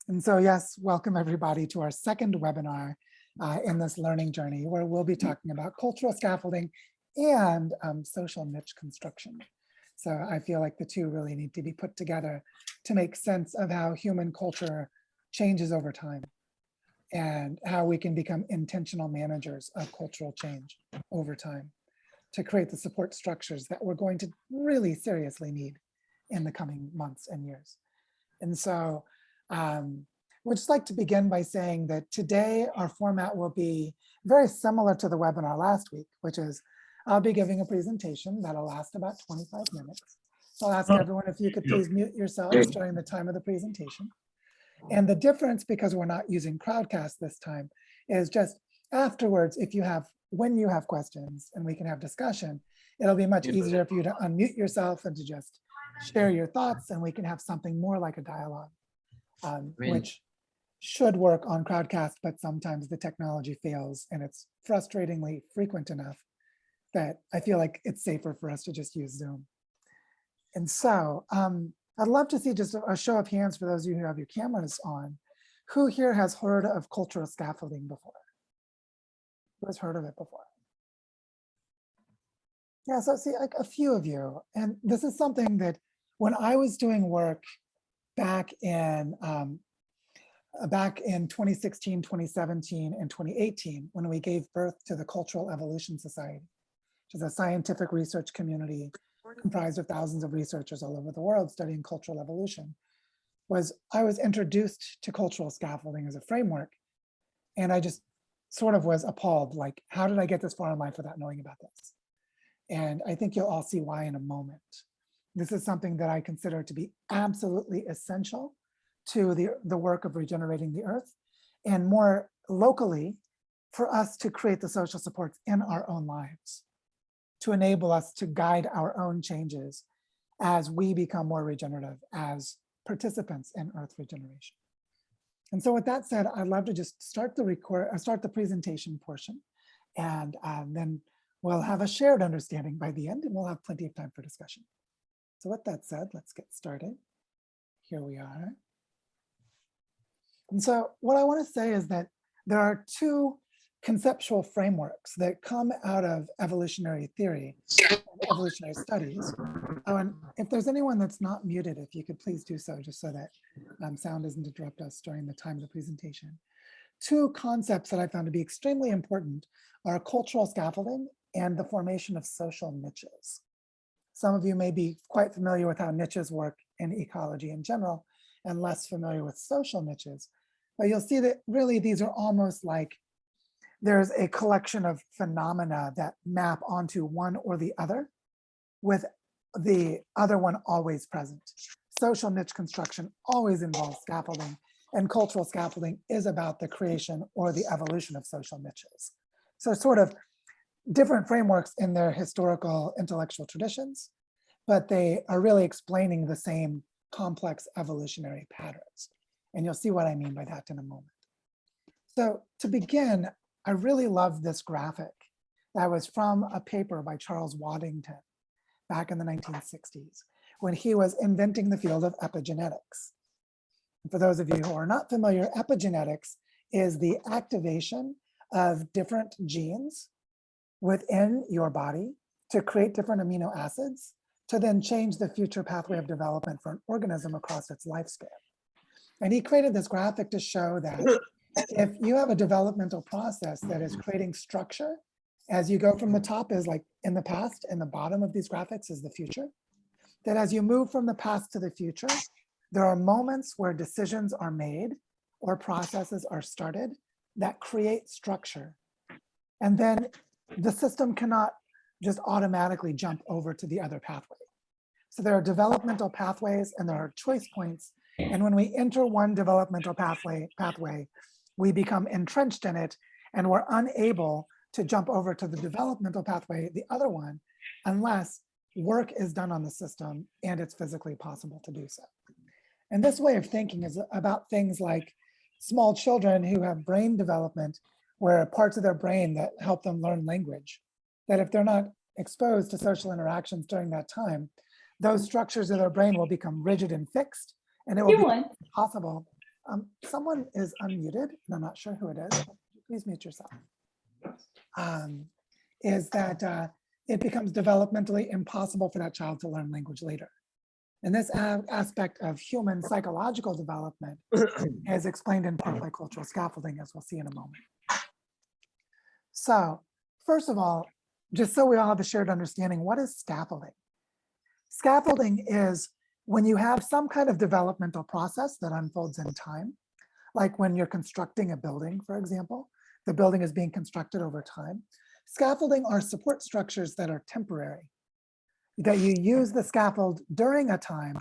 And so, yes, welcome everybody to our second webinar in this learning journey, where we'll be talking about cultural scaffolding and social niche construction. So I feel like the two really need to be put together to make sense of how human culture changes over time and how we can become intentional managers of cultural change over time to create the support structures that we're going to really seriously need in the coming months and years. And so we'd just like to begin by saying that today our format will be very similar to the webinar last week, which is I'll be giving a presentation that'll last about 25 minutes. So I'll ask everyone if you could please mute yourselves during the time of the presentation. And the difference, because we're not using Crowdcast this time, is just afterwards, when you have questions and we can have discussion, it'll be much easier for you to unmute yourself and to just share your thoughts, and we can have something more like a dialogue, which should work on Crowdcast, but sometimes the technology fails and it's frustratingly frequent enough that I feel like it's safer for us to just use Zoom. And so I'd love to see just a show of hands for those of you who have your cameras on. Who here has heard of cultural scaffolding before? Who has heard of it before? Yeah, so see, like a few of you. And this is something that when I was doing work back in 2016, 2017, and 2018, when we gave birth to the Cultural Evolution Society, which is a scientific research community comprised of thousands of researchers all over the world studying cultural evolution, I was introduced to cultural scaffolding as a framework. And I just sort of was appalled, like, how did I get this far in life without knowing about this? And I think you'll all see why in a moment. This is something that I consider to be absolutely essential to the work of regenerating the earth, and more locally, for us to create the social supports in our own lives, to enable us to guide our own changes as we become more regenerative as participants in earth regeneration. And so with that said, I'd love to just start the presentation portion, and then we'll have a shared understanding by the end, and we'll have plenty of time for discussion. So with that said, let's get started. Here we are. And so what I want to say is that there are two conceptual frameworks that come out of evolutionary theory and evolutionary studies. Oh, and if there's anyone that's not muted, if you could please do so, just so that sound doesn't interrupt us during the time of the presentation. Two concepts that I found to be extremely important are cultural scaffolding and the formation of social niches. Some of you may be quite familiar with how niches work in ecology in general, and less familiar with social niches. But you'll see that really these are almost like there's a collection of phenomena that map onto one or the other, with the other one always present. Social niche construction always involves scaffolding, and cultural scaffolding is about the creation or the evolution of social niches. So sort of different frameworks in their historical intellectual traditions, but they are really explaining the same complex evolutionary patterns. And you'll see what I mean by that in a moment. So to begin, I really love this graphic that was from a paper by Charles Waddington back in the 1960s, when he was inventing the field of epigenetics. And for those of you who are not familiar, epigenetics is the activation of different genes within your body to create different amino acids to then change the future pathway of development for an organism across its lifespan. And he created this graphic to show that if you have a developmental process that is creating structure, as you go from the top is like in the past, and the bottom of these graphics is the future, that as you move from the past to the future, there are moments where decisions are made or processes are started that create structure. And then the system cannot just automatically jump over to the other pathway. So there are developmental pathways and there are choice points. And when we enter one developmental pathway, we become entrenched in it, and we're unable to jump over to the developmental pathway, the other one, unless work is done on the system and it's physically possible to do so. And this way of thinking is about things like small children who have brain development, where parts of their brain that help them learn language, that if they're not exposed to social interactions during that time, those structures of their brain will become rigid and fixed, and it will be possible Someone is unmuted, and I'm not sure who it is. Please mute yourself. Is that it becomes developmentally impossible for that child to learn language later. And this aspect of human psychological development is explained in part by cultural scaffolding, as we'll see in a moment. So first of all, just so we all have a shared understanding, what is scaffolding? Scaffolding is when you have some kind of developmental process that unfolds in time, like when you're constructing a building, for example, the building is being constructed over time. Scaffolding are support structures that are temporary, that you use the scaffold during a time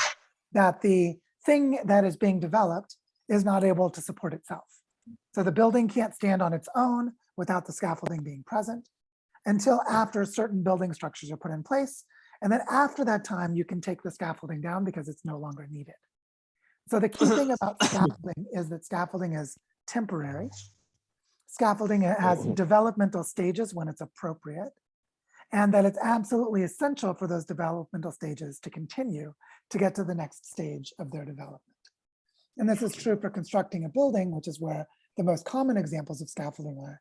that the thing that is being developed is not able to support itself. So the building can't stand on its own without the scaffolding being present until after certain building structures are put in place. And then after that time, you can take the scaffolding down because it's no longer needed. So the key thing about scaffolding is that scaffolding is temporary. Scaffolding has developmental stages when it's appropriate, and that it's absolutely essential for those developmental stages to continue to get to the next stage of their development. And this is true for constructing a building, which is where the most common examples of scaffolding are.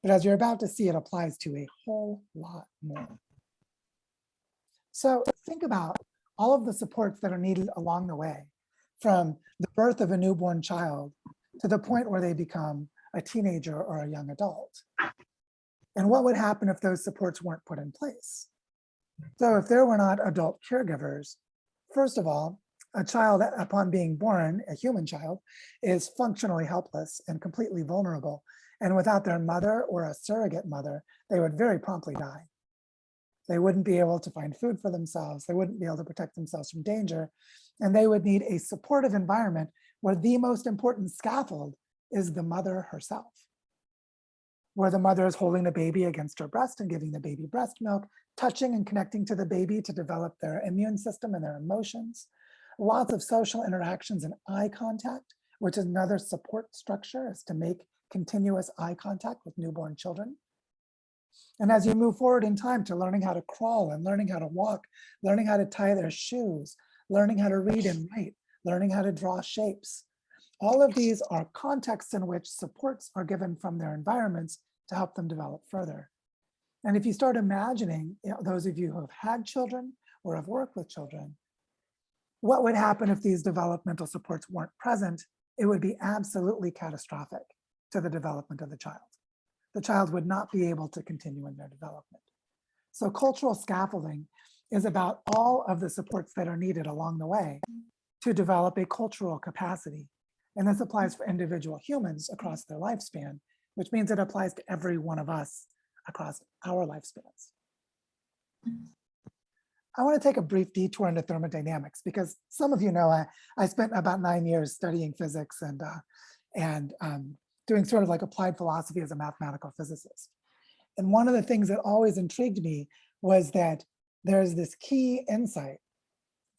But as you're about to see, it applies to a whole lot more. So think about all of the supports that are needed along the way, from the birth of a newborn child to the point where they become a teenager or a young adult. And what would happen if those supports weren't put in place? So if there were not adult caregivers, first of all, a child upon being born, a human child, is functionally helpless and completely vulnerable. And without their mother or a surrogate mother, they would very promptly die. They wouldn't be able to find food for themselves. They wouldn't be able to protect themselves from danger. And they would need a supportive environment where the most important scaffold is the mother herself, where the mother is holding the baby against her breast and giving the baby breast milk, touching and connecting to the baby to develop their immune system and their emotions. Lots of social interactions and eye contact, which is another support structure, is to make continuous eye contact with newborn children. And as you move forward in time to learning how to crawl and learning how to walk, learning how to tie their shoes, learning how to read and write, learning how to draw shapes. All of these are contexts in which supports are given from their environments to help them develop further. And if you start imagining, those of you who have had children or have worked with children, what would happen if these developmental supports weren't present? It would be absolutely catastrophic to the development of the child. The child would not be able to continue in their development. So cultural scaffolding is about all of the supports that are needed along the way to develop a cultural capacity. And this applies for individual humans across their lifespan, which means it applies to every one of us across our lifespans. I want to take a brief detour into thermodynamics because some of you know I spent about 9 years studying physics and doing sort of like applied philosophy as a mathematical physicist. And one of the things that always intrigued me was that there's this key insight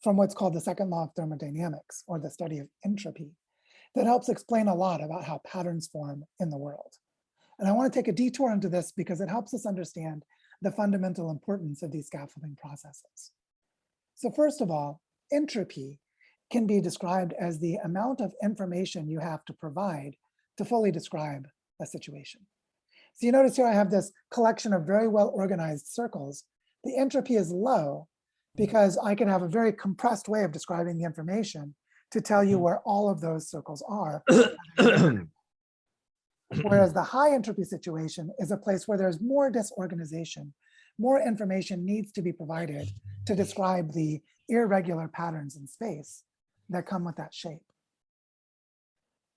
from what's called the Second Law of Thermodynamics, or the study of entropy, that helps explain a lot about how patterns form in the world. And I want to take a detour into this because it helps us understand the fundamental importance of these scaffolding processes. So first of all, entropy can be described as the amount of information you have to provide to fully describe a situation. So you notice here I have this collection of very well organized circles. The entropy is low because I can have a very compressed way of describing the information to tell you where all of those circles are. Whereas the high entropy situation is a place where there's more disorganization. More information needs to be provided to describe the irregular patterns in space that come with that shape.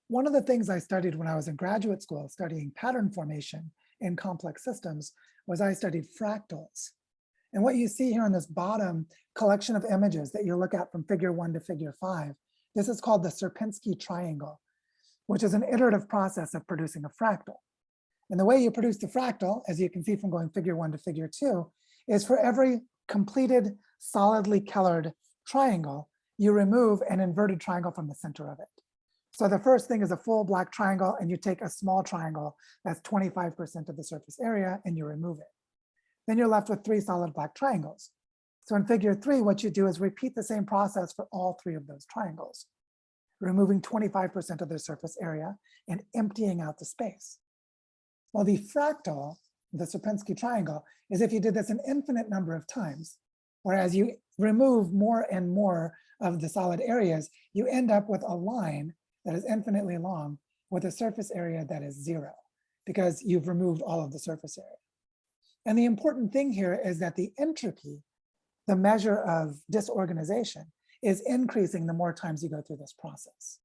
One of the things I studied when I was in graduate school studying pattern formation in complex systems was I studied fractals. And what you see here on this bottom collection of images that you look at from figure 1 to figure 5, this is called the Sierpinski Triangle, which is an iterative process of producing a fractal. And the way you produce the fractal, as you can see from going figure 1 to figure 2, is for every completed solidly colored triangle, you remove an inverted triangle from the center of it. So the first thing is a full black triangle, and you take a small triangle that's 25% of the surface area and you remove it. Then you're left with 3 solid black triangles. So in figure 3, what you do is repeat the same process for all 3 of those triangles. removing 25% of their surface area and emptying out the space. Well, the fractal, the Sierpinski triangle, is if you did this an infinite number of times, whereas you remove more and more of the solid areas, you end up with a line that is infinitely long with a surface area that is 0, because you've removed all of the surface area. And the important thing here is that the entropy, the measure of disorganization, is increasing the more times you go through this process.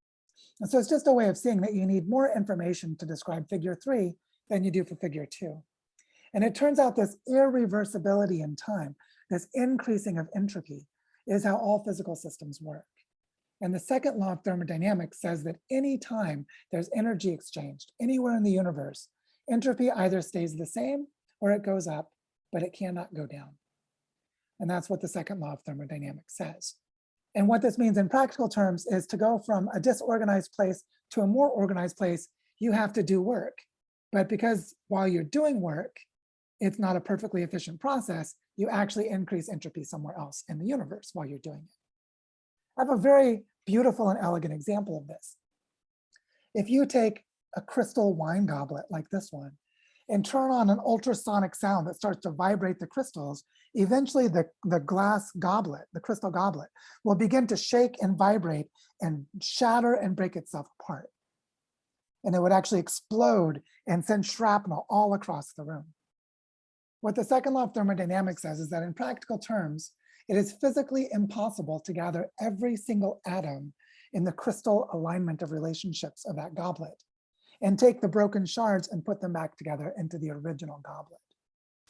And so it's just a way of seeing that you need more information to describe figure 3 than you do for figure 2. And it turns out this irreversibility in time, this increasing of entropy, is how all physical systems work. And the second law of thermodynamics says that any time there's energy exchanged anywhere in the universe, entropy either stays the same or it goes up, but it cannot go down. And that's what the second law of thermodynamics says. And what this means in practical terms is to go from a disorganized place to a more organized place, you have to do work. But because while you're doing work, it's not a perfectly efficient process, you actually increase entropy somewhere else in the universe while you're doing it. I have a very beautiful and elegant example of this. If you take a crystal wine goblet like this one and turn on an ultrasonic sound that starts to vibrate the crystals, eventually the glass goblet, the crystal goblet, will begin to shake and vibrate and shatter and break itself apart. And it would actually explode and send shrapnel all across the room. What the second law of thermodynamics says is that in practical terms, it is physically impossible to gather every single atom in the crystal alignment of relationships of that goblet and take the broken shards and put them back together into the original goblet.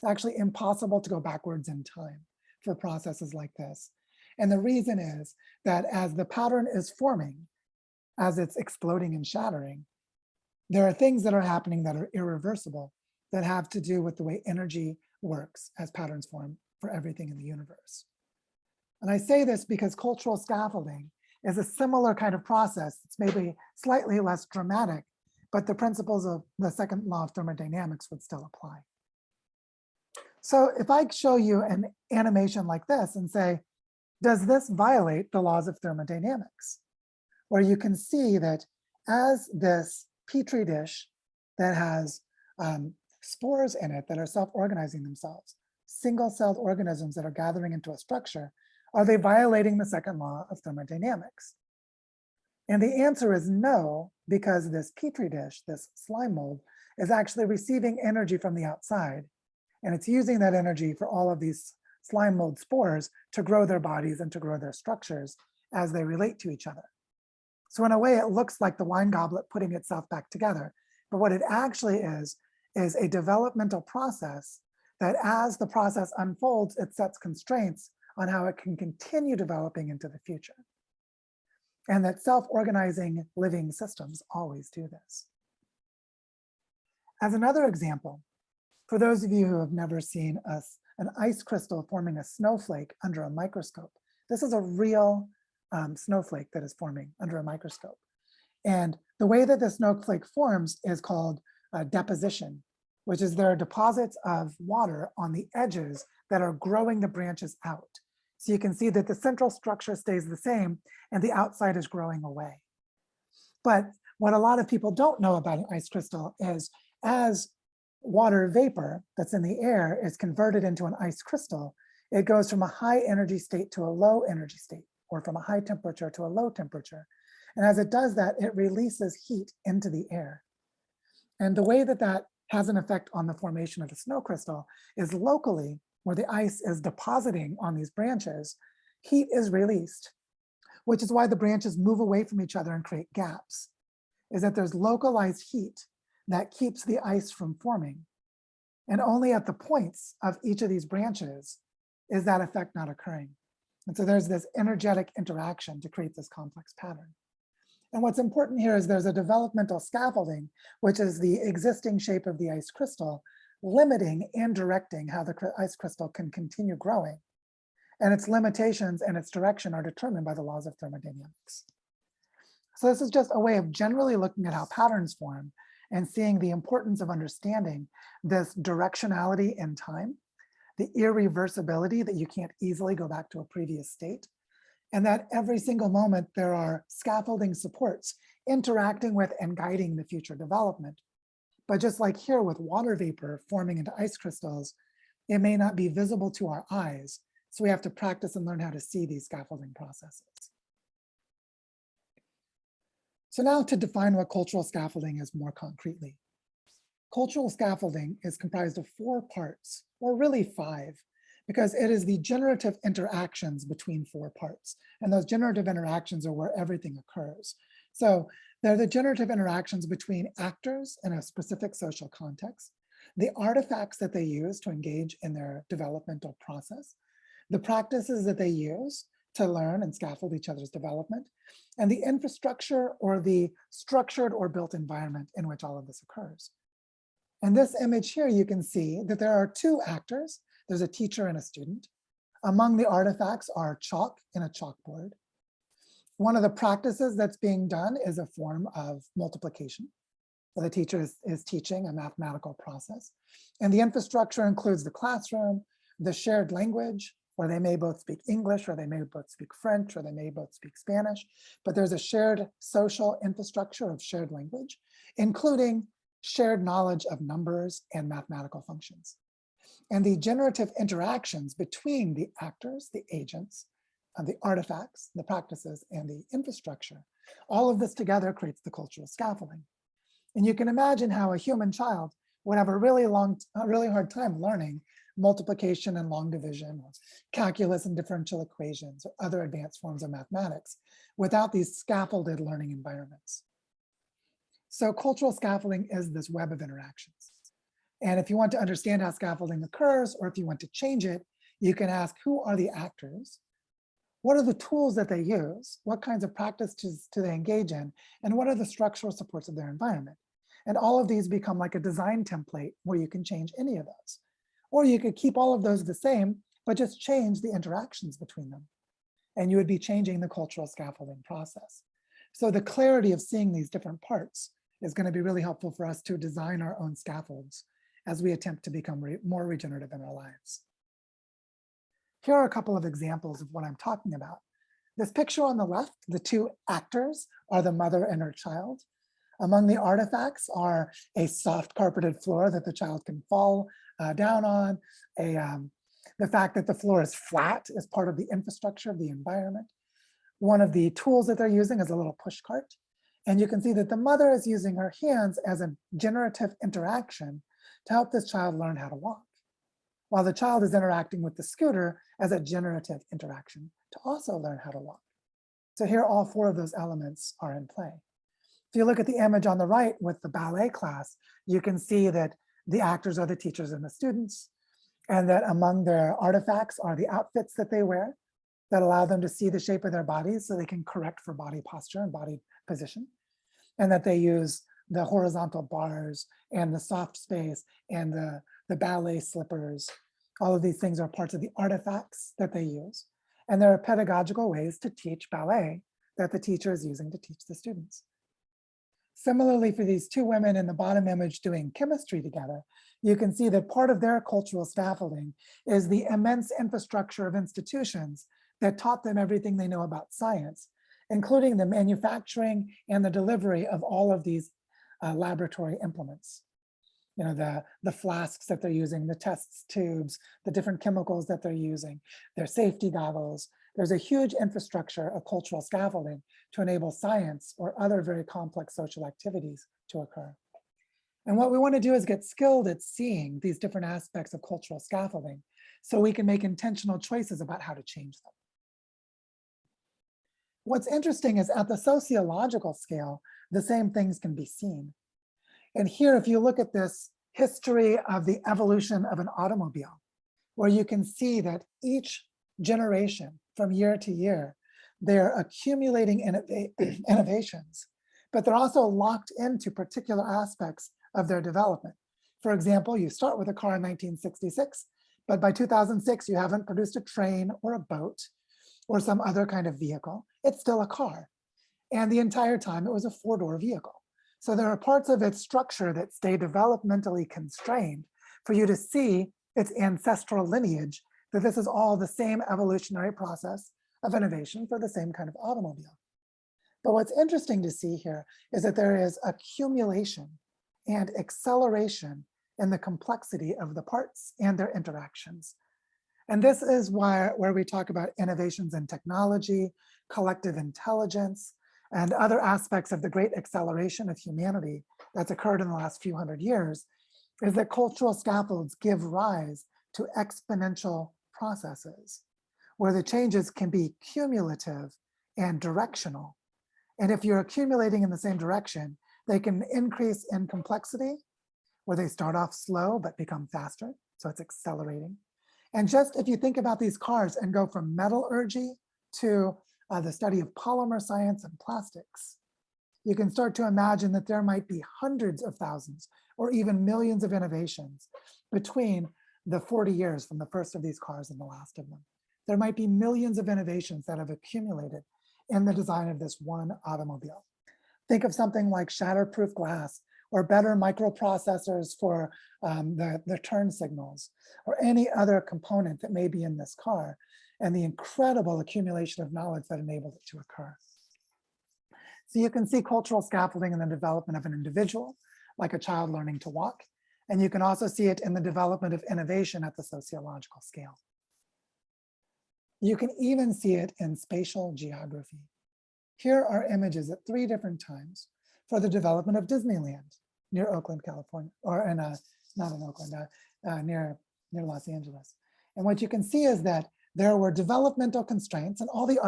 It's actually impossible to go backwards in time for processes like this. And the reason is that as the pattern is forming, as it's exploding and shattering, there are things that are happening that are irreversible that have to do with the way energy works as patterns form for everything in the universe. And I say this because cultural scaffolding is a similar kind of process. It's maybe slightly less dramatic, but the principles of the second law of thermodynamics would still apply. So if I show you an animation like this and say, does this violate the laws of thermodynamics? Where you can see that as this Petri dish that has spores in it that are self-organizing themselves, single-celled organisms that are gathering into a structure, are they violating the second law of thermodynamics? And the answer is no, because this Petri dish, this slime mold, is actually receiving energy from the outside. And it's using that energy for all of these slime mold spores to grow their bodies and to grow their structures as they relate to each other. So in a way, it looks like the wine goblet putting itself back together. But what it actually is a developmental process that as the process unfolds, it sets constraints on how it can continue developing into the future. And that self-organizing living systems always do this. As another example, for those of you who have never seen an ice crystal forming a snowflake under a microscope, this is a real snowflake that is forming under a microscope. And the way that the snowflake forms is called deposition, which is there are deposits of water on the edges that are growing the branches out. So you can see that the central structure stays the same and the outside is growing away. But what a lot of people don't know about an ice crystal is as water vapor that's in the air is converted into an ice crystal, it goes from a high energy state to a low energy state, or from a high temperature to a low temperature. And as it does that, it releases heat into the air. And the way that that has an effect on the formation of the snow crystal is locally, where the ice is depositing on these branches, heat is released, which is why the branches move away from each other and create gaps, is that there's localized heat that keeps the ice from forming. And only at the points of each of these branches is that effect not occurring. And so there's this energetic interaction to create this complex pattern. And what's important here is there's a developmental scaffolding, which is the existing shape of the ice crystal, limiting and directing how the ice crystal can continue growing. And its limitations and its direction are determined by the laws of thermodynamics. So this is just a way of generally looking at how patterns form and seeing the importance of understanding this directionality in time, the irreversibility that you can't easily go back to a previous state, and that every single moment there are scaffolding supports interacting with and guiding the future development. But just like here with water vapor forming into ice crystals, it may not be visible to our eyes, so we have to practice and learn how to see these scaffolding processes. So now to define what cultural scaffolding is more concretely. Cultural scaffolding is comprised of 4 parts, or really 5, because it is the generative interactions between 4 parts. And those generative interactions are where everything occurs. So they're the generative interactions between actors in a specific social context, the artifacts that they use to engage in their developmental process, the practices that they use to learn and scaffold each other's development, and the infrastructure or the structured or built environment in which all of this occurs. In this image here, you can see that there are 2 actors. There's a teacher and a student. Among the artifacts are chalk and a chalkboard. One of the practices that's being done is a form of multiplication. So the teacher is teaching a mathematical process. And the infrastructure includes the classroom, the shared language, where they may both speak English, or they may both speak French, or they may both speak Spanish. But there's a shared social infrastructure of shared language, including shared knowledge of numbers and mathematical functions. And the generative interactions between the actors, the agents, and the artifacts, the practices, and the infrastructure, all of this together creates the cultural scaffolding. And you can imagine how a human child would have a really hard time learning multiplication and long division, or calculus and differential equations, or other advanced forms of mathematics without these scaffolded learning environments. So cultural scaffolding is this web of interactions. And if you want to understand how scaffolding occurs, or if you want to change it, you can ask, who are the actors? What are the tools that they use? What kinds of practices do they engage in? And what are the structural supports of their environment? And all of these become like a design template where you can change any of those. Or you could keep all of those the same, but just change the interactions between them. And you would be changing the cultural scaffolding process. So the clarity of seeing these different parts is going to be really helpful for us to design our own scaffolds as we attempt to become more regenerative in our lives. Here are a couple of examples of what I'm talking about. This picture on the left, the 2 actors are the mother and her child. Among the artifacts are a soft carpeted floor that the child can fall down on. The fact that the floor is flat is part of the infrastructure of the environment. One of the tools that they're using is a little push cart. And you can see that the mother is using her hands as a generative interaction to help this child learn how to walk, while the child is interacting with the scooter as a generative interaction to also learn how to walk. So here, all 4 of those elements are in play. If you look at the image on the right with the ballet class, you can see that the actors are the teachers and the students, and that among their artifacts are the outfits that they wear that allow them to see the shape of their bodies so they can correct for body posture and body position, and that they use the horizontal bars and the soft space and the ballet slippers. All of these things are parts of the artifacts that they use. And there are pedagogical ways to teach ballet that the teacher is using to teach the students. Similarly, for these 2 women in the bottom image doing chemistry together, you can see that part of their cultural scaffolding is the immense infrastructure of institutions that taught them everything they know about science, including the manufacturing and the delivery of all of these laboratory implements. You know, the flasks that they're using, the test tubes, the different chemicals that they're using, their safety goggles. There's a huge infrastructure of cultural scaffolding to enable science or other very complex social activities to occur. And what we want to do is get skilled at seeing these different aspects of cultural scaffolding so we can make intentional choices about how to change them. What's interesting is at the sociological scale, the same things can be seen. And here, if you look at this history of the evolution of an automobile, where you can see that each generation from year to year, they're accumulating innovations, but they're also locked into particular aspects of their development. For example, you start with a car in 1966, but by 2006, you haven't produced a train or a boat or some other kind of vehicle. It's still a car. And the entire time it was a 4-door vehicle. So there are parts of its structure that stay developmentally constrained for you to see its ancestral lineage, that this is all the same evolutionary process of innovation for the same kind of automobile. But what's interesting to see here is that there is accumulation and acceleration in the complexity of the parts and their interactions. And this is where we talk about innovations in technology, collective intelligence, and other aspects of the great acceleration of humanity that's occurred in the last few hundred years, is that cultural scaffolds give rise to exponential processes where the changes can be cumulative and directional. And if you're accumulating in the same direction, they can increase in complexity, where they start off slow but become faster, so it's accelerating. And just if you think about these cars and go from metallurgy to the study of polymer science and plastics, you can start to imagine that there might be hundreds of thousands or even millions of innovations between the 40 years from the first of these cars and the last of them. There might be millions of innovations that have accumulated in the design of this one automobile. Think of something like shatterproof glass, or better microprocessors for the turn signals, or any other component that may be in this car, and the incredible accumulation of knowledge that enabled it to occur. So you can see cultural scaffolding in the development of an individual, like a child learning to walk, and you can also see it in the development of innovation at the sociological scale. You can even see it in spatial geography. Here are images at 3 different times for the development of Disneyland near Oakland, California, or in not in Oakland, near Los Angeles. And what you can see is that there were developmental constraints, and all the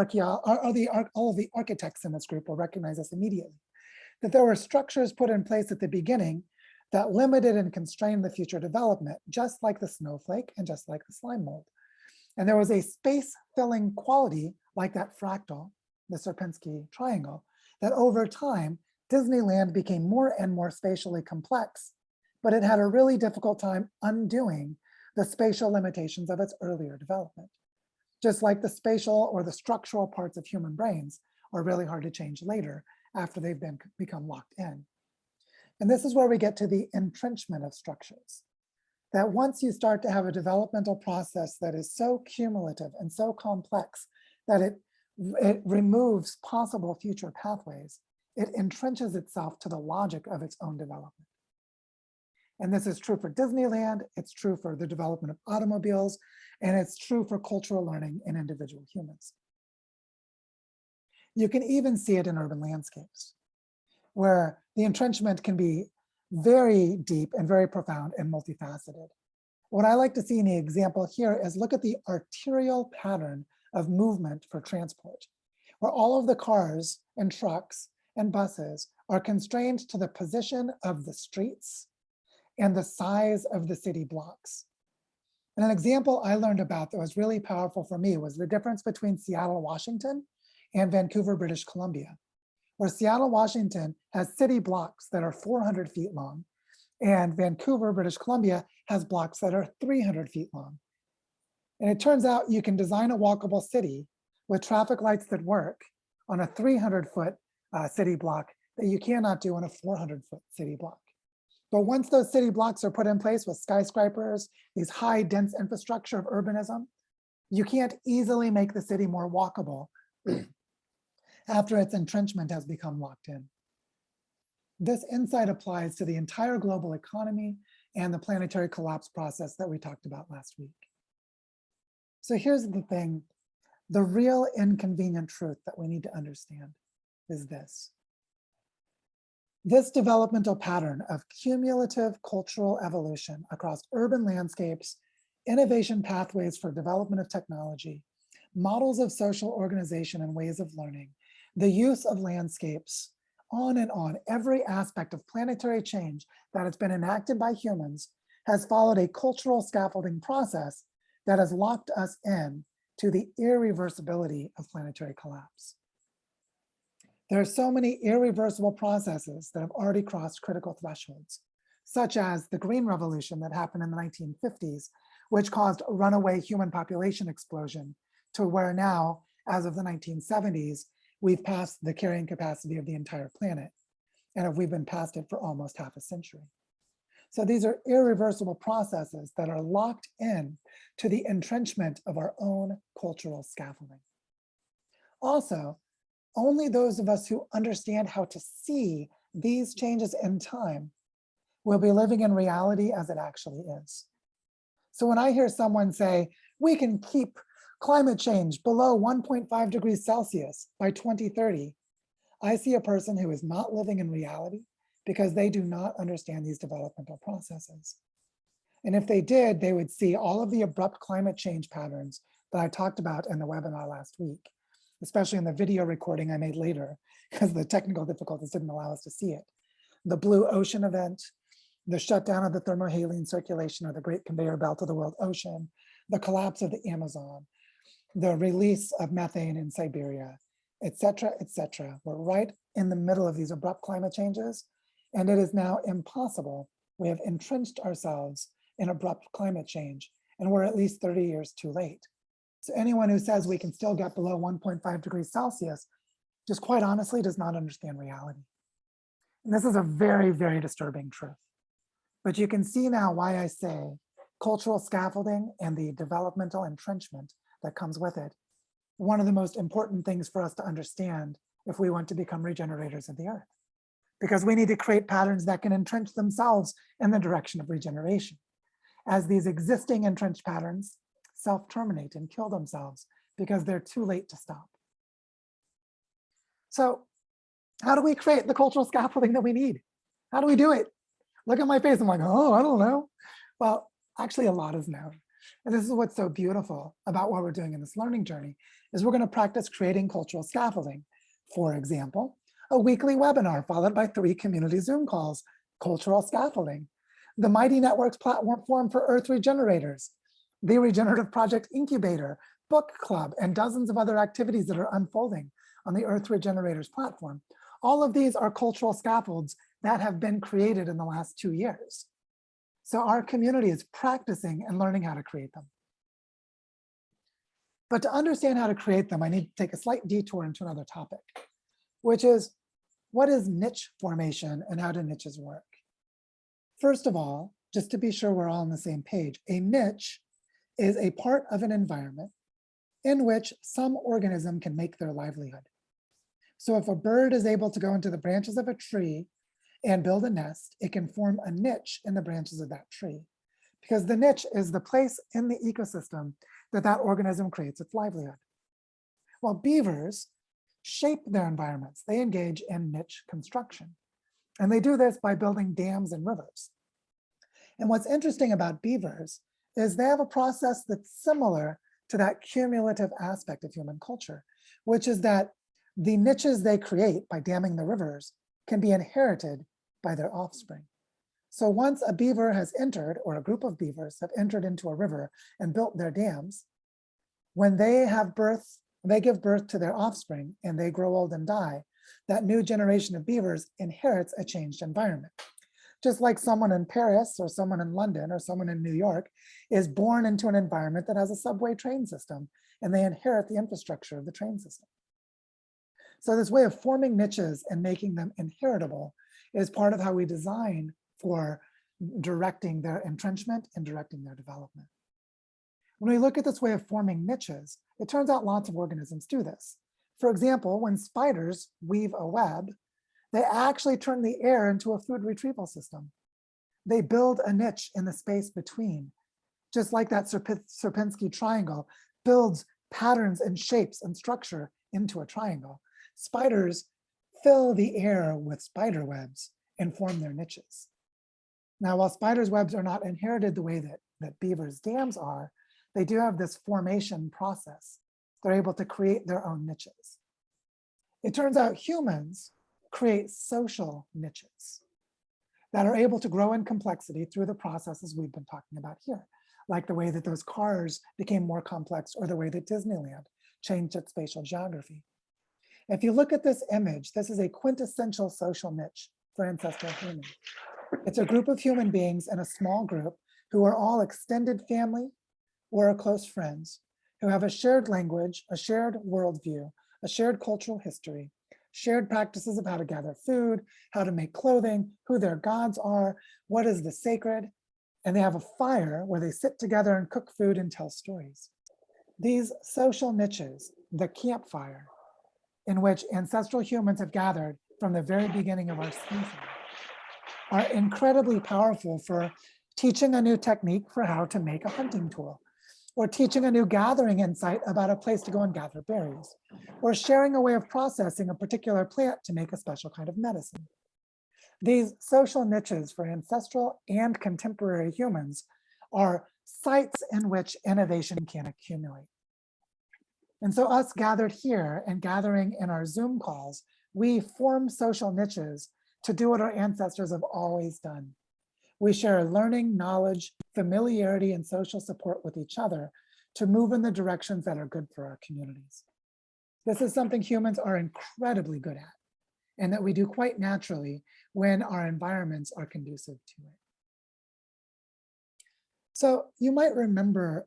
architects in this group will recognize this immediately, that there were structures put in place at the beginning that limited and constrained the future development, just like the snowflake and just like the slime mold. And there was a space-filling quality like that fractal, the Sierpinski Triangle, that over time, Disneyland became more and more spatially complex, but it had a really difficult time undoing the spatial limitations of its earlier development. Just like the spatial or the structural parts of human brains are really hard to change later after they've become locked in. And this is where we get to the entrenchment of structures. That once you start to have a developmental process that is so cumulative and so complex that it removes possible future pathways, it entrenches itself to the logic of its own development. And this is true for Disneyland, it's true for the development of automobiles, and it's true for cultural learning in individual humans. You can even see it in urban landscapes, where the entrenchment can be very deep and very profound and multifaceted. What I like to see in the example here is look at the arterial pattern of movement for transport, where all of the cars and trucks and buses are constrained to the position of the streets and the size of the city blocks. And an example I learned about that was really powerful for me was the difference between Seattle, Washington and Vancouver, British Columbia, where Seattle, Washington has city blocks that are 400 feet long, and Vancouver, British Columbia has blocks that are 300 feet long. And it turns out you can design a walkable city with traffic lights that work on a 300-foot city block that you cannot do on a 400-foot city block. But once those city blocks are put in place with skyscrapers, these high dense infrastructure of urbanism, you can't easily make the city more walkable after its entrenchment has become locked in. This insight applies to the entire global economy and the planetary collapse process that we talked about last week. So here's the thing, the real inconvenient truth that we need to understand is this. This developmental pattern of cumulative cultural evolution across urban landscapes, innovation pathways for development of technology, models of social organization and ways of learning, the use of landscapes, on and on, every aspect of planetary change that has been enacted by humans has followed a cultural scaffolding process that has locked us in to the irreversibility of planetary collapse. There are so many irreversible processes that have already crossed critical thresholds, such as the Green Revolution that happened in the 1950s, which caused a runaway human population explosion to where now, as of the 1970s, we've passed the carrying capacity of the entire planet, and we've been past it for almost half a century. So these are irreversible processes that are locked in to the entrenchment of our own cultural scaffolding. Also, only those of us who understand how to see these changes in time will be living in reality as it actually is. So when I hear someone say, we can keep climate change below 1.5 degrees Celsius by 2030, I see a person who is not living in reality because they do not understand these developmental processes. And if they did, they would see all of the abrupt climate change patterns that I talked about in the webinar last week, especially in the video recording I made later, because the technical difficulties didn't allow us to see it. The blue ocean event, the shutdown of the thermohaline circulation or the Great Conveyor Belt of the World Ocean, the collapse of the Amazon, the release of methane in Siberia, et cetera, et cetera. We're right in the middle of these abrupt climate changes, and it is now impossible. We have entrenched ourselves in abrupt climate change, and we're at least 30 years too late. So anyone who says we can still get below 1.5 degrees Celsius, just quite honestly does not understand reality. And this is a very, very disturbing truth. But you can see now why I say cultural scaffolding and the developmental entrenchment that comes with it, one of the most important things for us to understand if we want to become regenerators of the earth. Because we need to create patterns that can entrench themselves in the direction of regeneration. As these existing entrenched patterns self-terminate and kill themselves because they're too late to stop. So how do we create the cultural scaffolding that we need? How do we do it? Look at my face, I'm like, oh, I don't know. Well, actually a lot is known. And this is what's so beautiful about what we're doing in this learning journey is we're going to practice creating cultural scaffolding. For example, a weekly webinar followed by 3 community Zoom calls, cultural scaffolding, the Mighty Networks platform for Earth Regenerators, the Regenerative Project Incubator, book club, and dozens of other activities that are unfolding on the Earth Regenerators platform. All of these are cultural scaffolds that have been created in the last 2 years. So our community is practicing and learning how to create them. But to understand how to create them, I need to take a slight detour into another topic, which is what is niche formation and how do niches work? First of all, just to be sure we're all on the same page, a niche is a part of an environment in which some organism can make their livelihood. So if a bird is able to go into the branches of a tree and build a nest, it can form a niche in the branches of that tree, because the niche is the place in the ecosystem that that organism creates its livelihood. Well, beavers shape their environments. They engage in niche construction, and they do this by building dams and rivers. And what's interesting about beavers is they have a process that's similar to that cumulative aspect of human culture, which is that the niches they create by damming the rivers can be inherited by their offspring. So once a beaver has entered, or a group of beavers have entered into a river and built their dams, when they have birth, they give birth to their offspring and they grow old and die, that new generation of beavers inherits a changed environment. Just like someone in Paris or someone in London or someone in New York is born into an environment that has a subway train system and they inherit the infrastructure of the train system. So this way of forming niches and making them inheritable is part of how we design for directing their entrenchment and directing their development. When we look at this way of forming niches, it turns out lots of organisms do this. For example, when spiders weave a web, they actually turn the air into a food retrieval system. They build a niche in the space between, just like that Sierpinski triangle builds patterns and shapes and structure into a triangle. Spiders fill the air with spider webs and form their niches. Now, while spiders' webs are not inherited the way that beavers' dams are, they do have this formation process. They're able to create their own niches. It turns out humans create social niches that are able to grow in complexity through the processes we've been talking about here, like the way that those cars became more complex or the way that Disneyland changed its spatial geography. If you look at this image, this is a quintessential social niche for ancestral humans. It's a group of human beings in a small group who are all extended family or are close friends, who have a shared language, a shared worldview, a shared cultural history, shared practices of how to gather food, how to make clothing, who their gods are, what is the sacred, and they have a fire where they sit together and cook food and tell stories. These social niches, the campfire, in which ancestral humans have gathered from the very beginning of our species are incredibly powerful for teaching a new technique for how to make a hunting tool, or teaching a new gathering insight about a place to go and gather berries, or sharing a way of processing a particular plant to make a special kind of medicine. These social niches for ancestral and contemporary humans are sites in which innovation can accumulate. And so us gathered here and gathering in our Zoom calls, we form social niches to do what our ancestors have always done. We share learning, knowledge, familiarity, and social support with each other to move in the directions that are good for our communities. This is something humans are incredibly good at, and that we do quite naturally when our environments are conducive to it. So you might remember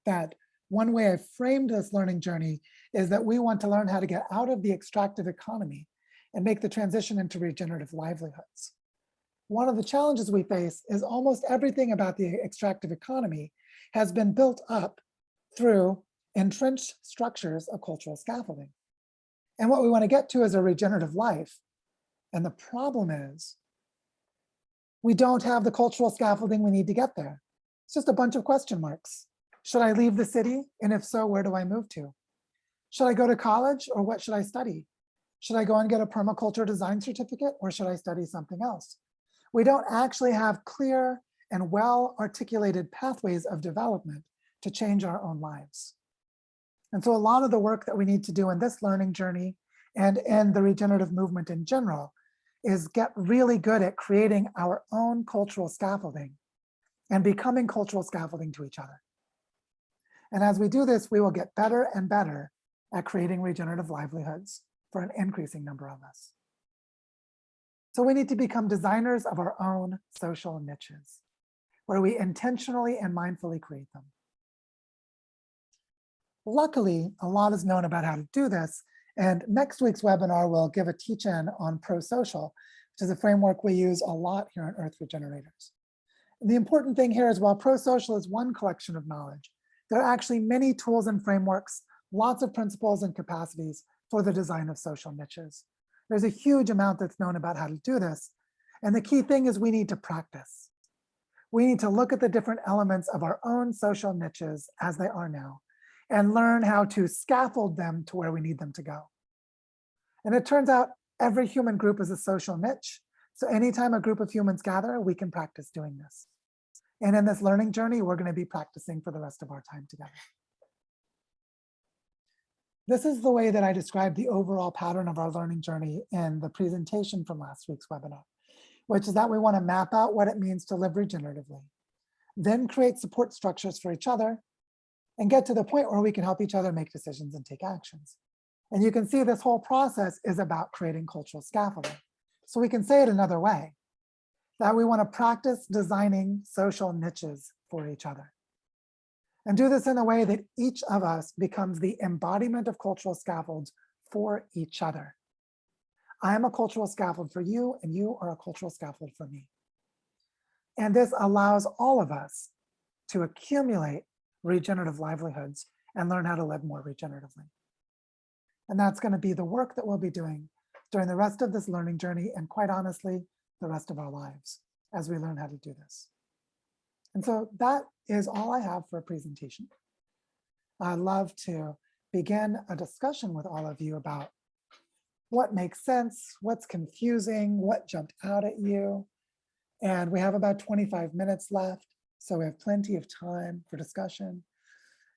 that one way I framed this learning journey is that we want to learn how to get out of the extractive economy and make the transition into regenerative livelihoods. One of the challenges we face is almost everything about the extractive economy has been built up through entrenched structures of cultural scaffolding. And what we want to get to is a regenerative life. And the problem is we don't have the cultural scaffolding we need to get there. It's just a bunch of question marks. Should I leave the city? And if so, where do I move to? Should I go to college, or what should I study? Should I go and get a permaculture design certificate, or should I study something else? We don't actually have clear and well-articulated pathways of development to change our own lives. And so a lot of the work that we need to do in this learning journey and in the regenerative movement in general is get really good at creating our own cultural scaffolding and becoming cultural scaffolding to each other. And as we do this, we will get better and better at creating regenerative livelihoods for an increasing number of us. So we need to become designers of our own social niches, where we intentionally and mindfully create them. Luckily, a lot is known about how to do this, and next week's webinar will give a teach-in on pro-social, which is a framework we use a lot here on Earth Regenerators. And the important thing here is, while pro-social is one collection of knowledge, there are actually many tools and frameworks, lots of principles and capacities for the design of social niches. There's a huge amount that's known about how to do this. And the key thing is we need to practice. We need to look at the different elements of our own social niches as they are now and learn how to scaffold them to where we need them to go. And it turns out every human group is a social niche. So anytime a group of humans gather, we can practice doing this. And in this learning journey, we're going to be practicing for the rest of our time together. This is the way that I described the overall pattern of our learning journey in the presentation from last week's webinar, which is that we want to map out what it means to live regeneratively, then create support structures for each other, and get to the point where we can help each other make decisions and take actions. And you can see this whole process is about creating cultural scaffolding. So we can say it another way, that we want to practice designing social niches for each other. And do this in a way that each of us becomes the embodiment of cultural scaffolds for each other. I am a cultural scaffold for you, and you are a cultural scaffold for me. And this allows all of us to accumulate regenerative livelihoods and learn how to live more regeneratively. And that's going to be the work that we'll be doing during the rest of this learning journey, and quite honestly, the rest of our lives as we learn how to do this. And so that is all I have for a presentation. I'd love to begin a discussion with all of you about what makes sense, what's confusing, what jumped out at you. And we have about 25 minutes left, so we have plenty of time for discussion.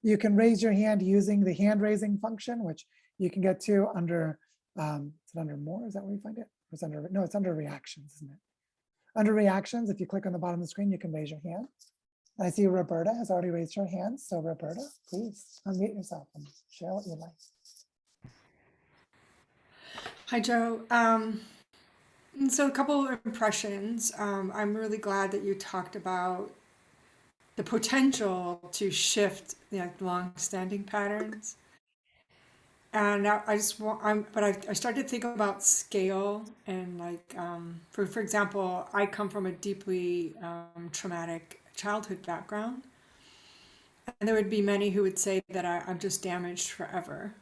You can raise your hand using the hand raising function, which you can get to under, is it under more? Is that where you find it? Or it's under, no, it's under reactions, isn't it? Under reactions, if you click on the bottom of the screen, you can raise your hand. I see Roberta has already raised her hand. So Roberta, please unmute yourself and share what you'd like. Hi, Joe. So a couple of impressions. I'm really glad that you talked about the potential to shift long-standing patterns. And I just want, but I started to think about scale and for example, I come from a deeply traumatic childhood background. And there would be many who would say that I'm just damaged forever.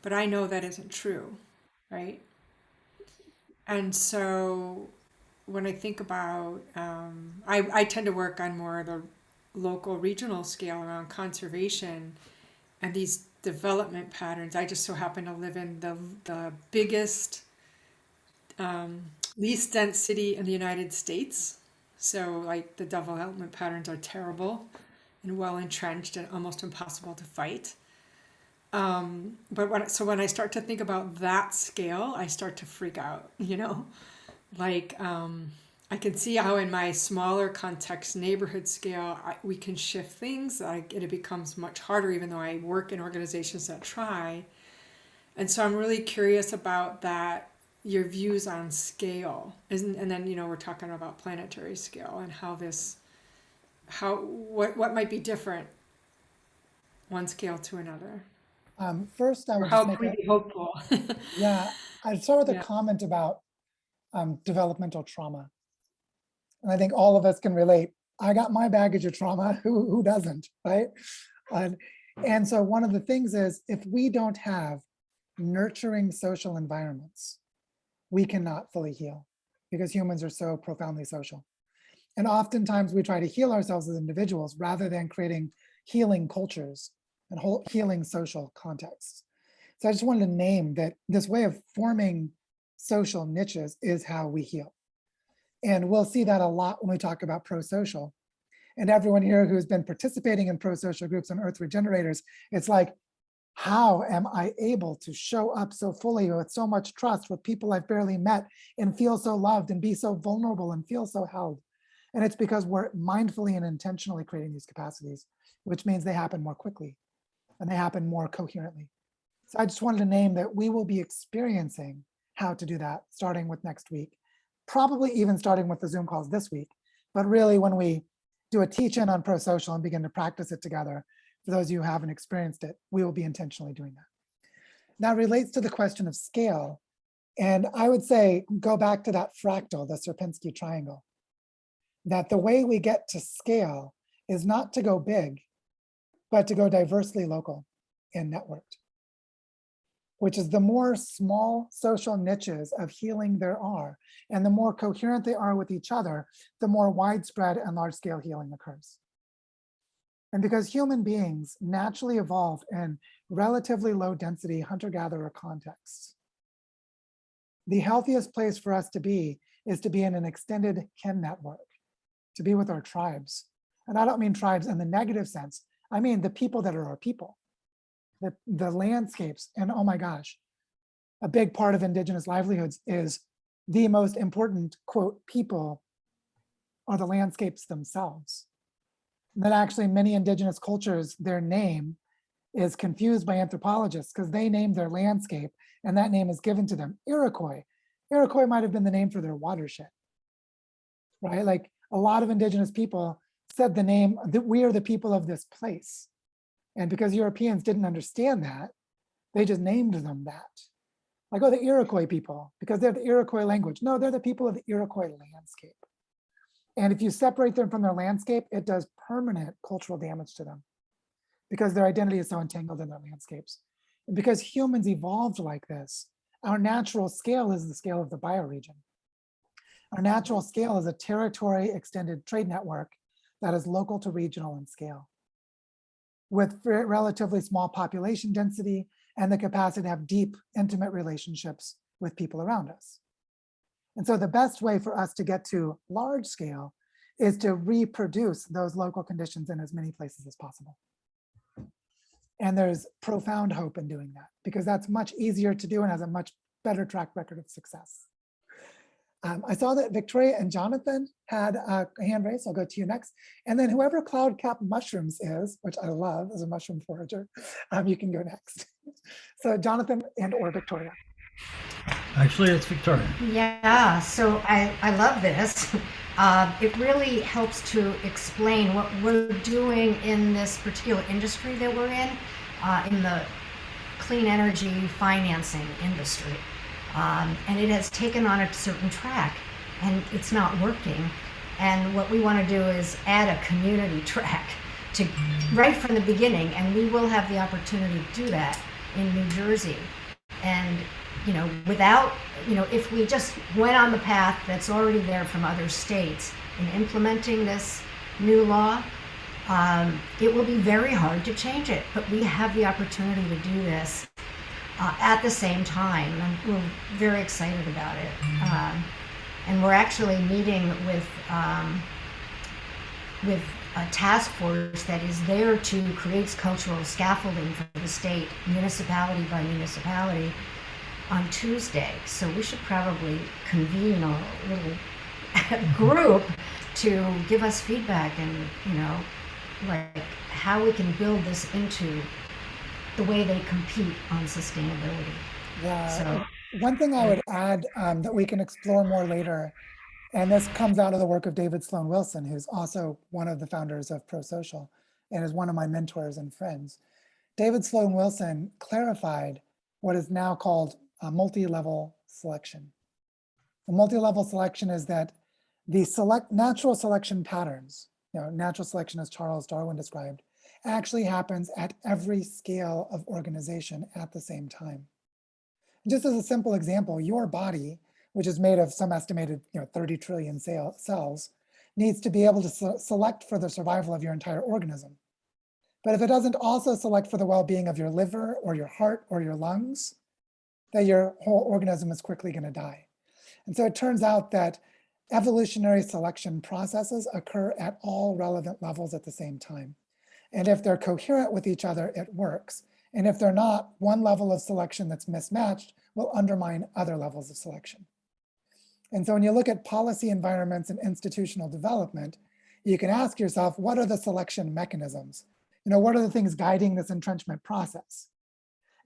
but I know that isn't true, right? And so when I think about, I tend to work on more of the local, regional scale around conservation and these development patterns. I just so happen to live in the biggest, least dense city in the United States. So, like, the development patterns are terrible and well entrenched and almost impossible to fight. But when I start to think about that scale, I start to freak out, Like, I can see how in my smaller context, neighborhood scale, we can shift things. It becomes much harder, even though I work in organizations that try. And so I'm really curious about that, your views on scale. And then, we're talking about planetary scale and what might be different one scale to another. First, I Or would how just make can we be hopeful? yeah, I'd start with a Yeah. comment about developmental trauma. And I think all of us can relate. I got my baggage of trauma, who doesn't, right? And so one of the things is, if we don't have nurturing social environments, we cannot fully heal, because humans are so profoundly social. And oftentimes we try to heal ourselves as individuals rather than creating healing cultures and healing social contexts. So I just wanted to name that this way of forming social niches is how we heal. And we'll see that a lot when we talk about pro-social. And everyone here who's been participating in pro-social groups on Earth Regenerators, it's like, how am I able to show up so fully with so much trust with people I've barely met and feel so loved and be so vulnerable and feel so held? And it's because we're mindfully and intentionally creating these capacities, which means they happen more quickly and they happen more coherently. So I just wanted to name that we will be experiencing how to do that starting with next week, probably even starting with the Zoom calls this week. But really, when we do a teach-in on pro-social and begin to practice it together, for those of you who haven't experienced it, we will be intentionally doing that. Now, it relates to the question of scale. And I would say, go back to that fractal, the Sierpinski Triangle, that the way we get to scale is not to go big, but to go diversely local and networked, which is the more small social niches of healing there are, and the more coherent they are with each other, the more widespread and large-scale healing occurs. And because human beings naturally evolve in relatively low density hunter-gatherer contexts, the healthiest place for us to be is to be in an extended kin network, to be with our tribes. And I don't mean tribes in the negative sense. I mean the people that are our people, the landscapes. And oh my gosh, a big part of indigenous livelihoods is the most important, quote, people are the landscapes themselves. And that actually many indigenous cultures, their name is confused by anthropologists because they name their landscape and that name is given to them, Iroquois. Iroquois might have been the name for their watershed, right? Like a lot of indigenous people said the name, that we are the people of this place. And because Europeans didn't understand that, they just named them that. Like, oh, the Iroquois people, because they're the Iroquois language. No, they're the people of the Iroquois landscape. And if you separate them from their landscape, it does permanent cultural damage to them because their identity is so entangled in their landscapes. And because humans evolved like this, our natural scale is the scale of the bioregion. Our natural scale is a territory extended trade network that is local to regional in scale, with relatively small population density and the capacity to have deep, intimate relationships with people around us. And so the best way for us to get to large scale is to reproduce those local conditions in as many places as possible. And there's profound hope in doing that because that's much easier to do and has a much better track record of success. I saw that Victoria and Jonathan had a hand raised. I'll go to you next. And then whoever Cloud Cap Mushrooms is, which I love as a mushroom forager, you can go next. So Jonathan and or Victoria. Actually, it's Victoria. Yeah, so I love this. It really helps to explain what we're doing in this particular industry that we're in the clean energy financing industry. And it has taken on a certain track and it's not working. And what we want to do is add a community track to right from the beginning, and we will have the opportunity to do that in New Jersey. And, without, if we just went on the path that's already there from other states in implementing this new law, it will be very hard to change it. But we have the opportunity to do this at the same time, and we're very excited about it. And we're actually meeting with a task force that is there to create cultural scaffolding for the state, municipality by municipality, on Tuesday. So we should probably convene a little group to give us feedback and, like how we can build this into the way they compete on sustainability. Yeah. So One thing I would add that we can explore more later, and this comes out of the work of David Sloan Wilson, who's also one of the founders of ProSocial and is one of my mentors and friends. David Sloan Wilson clarified what is now called a multi-level selection. The multi-level selection is that the natural selection patterns, natural selection as Charles Darwin described, actually happens at every scale of organization at the same time. Just as a simple example, your body, which is made of some estimated 30 trillion cells, needs to be able to select for the survival of your entire organism. But if it doesn't also select for the well-being of your liver or your heart or your lungs, then your whole organism is quickly going to die. And so it turns out that evolutionary selection processes occur at all relevant levels at the same time. And if they're coherent with each other, it works. And if they're not, one level of selection that's mismatched will undermine other levels of selection. And so when you look at policy environments and institutional development, you can ask yourself, what are the selection mechanisms? What are the things guiding this entrenchment process?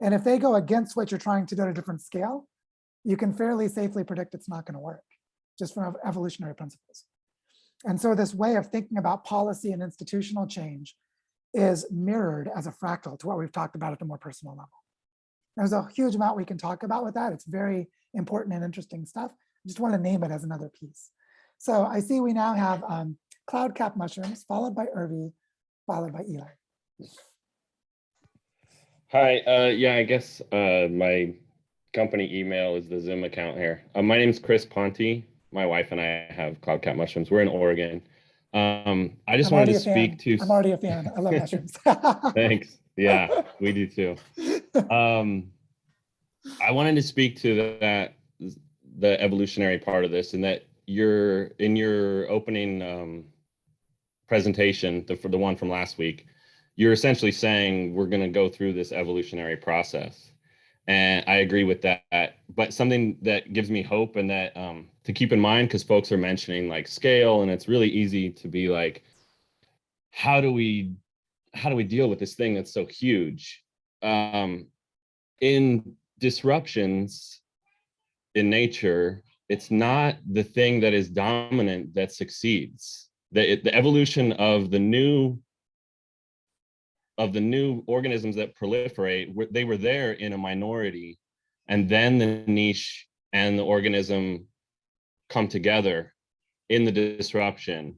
And if they go against what you're trying to do at a different scale, you can fairly safely predict it's not going to work, just from evolutionary principles. And so this way of thinking about policy and institutional change is mirrored as a fractal to what we've talked about at a more personal level. There's a huge amount we can talk about with that. It's very important and interesting stuff. I just want to name it as another piece. So I see we now have cloud cap mushrooms, followed by Irvi, followed by Eli. Hi, yeah, I guess my company email is the Zoom account here. My name is Chris Ponte. My wife and I have cloud cap mushrooms. We're in Oregon. I just wanted to speak to. I'm already a fan. I love mushrooms. Thanks. Yeah, we do too. I wanted to speak to the evolutionary part of this, and that in your opening presentation, for the one from last week, you're essentially saying we're going to go through this evolutionary process. And I agree with that. But something that gives me hope and that to keep in mind, because folks are mentioning like scale, and it's really easy to be like, how do we deal with this thing that's so huge? In disruptions in nature, it's not the thing that is dominant that succeeds. The evolution of the new organisms that proliferate, they were there in a minority, and then the niche and the organism come together in the disruption,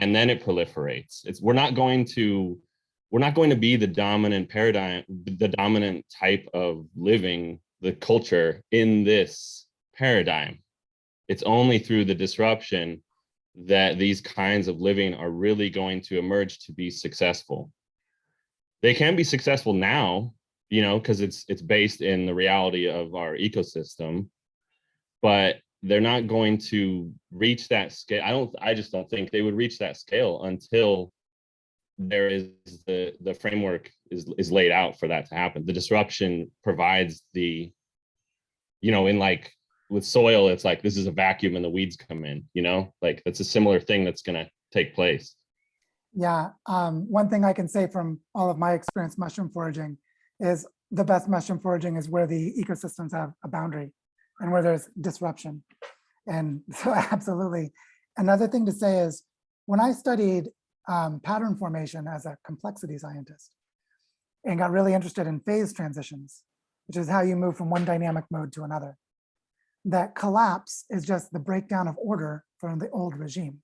and then it proliferates. We're not going to be the dominant paradigm, the dominant type of living, the culture in this paradigm. It's only through the disruption that these kinds of living are really going to emerge to be successful. They can be successful now, because it's based in the reality of our ecosystem, but they're not going to reach that scale. I just don't think they would reach that scale until there is the framework is laid out for that to happen. The disruption provides in like with soil, it's like this is a vacuum and the weeds come in, like that's a similar thing that's going to take place. Yeah, one thing I can say from all of my experience mushroom foraging is the best mushroom foraging is where the ecosystems have a boundary and where there's disruption. And so absolutely. Another thing to say is when I studied pattern formation as a complexity scientist and got really interested in phase transitions, which is how you move from one dynamic mode to another, that collapse is just the breakdown of order from the old regime.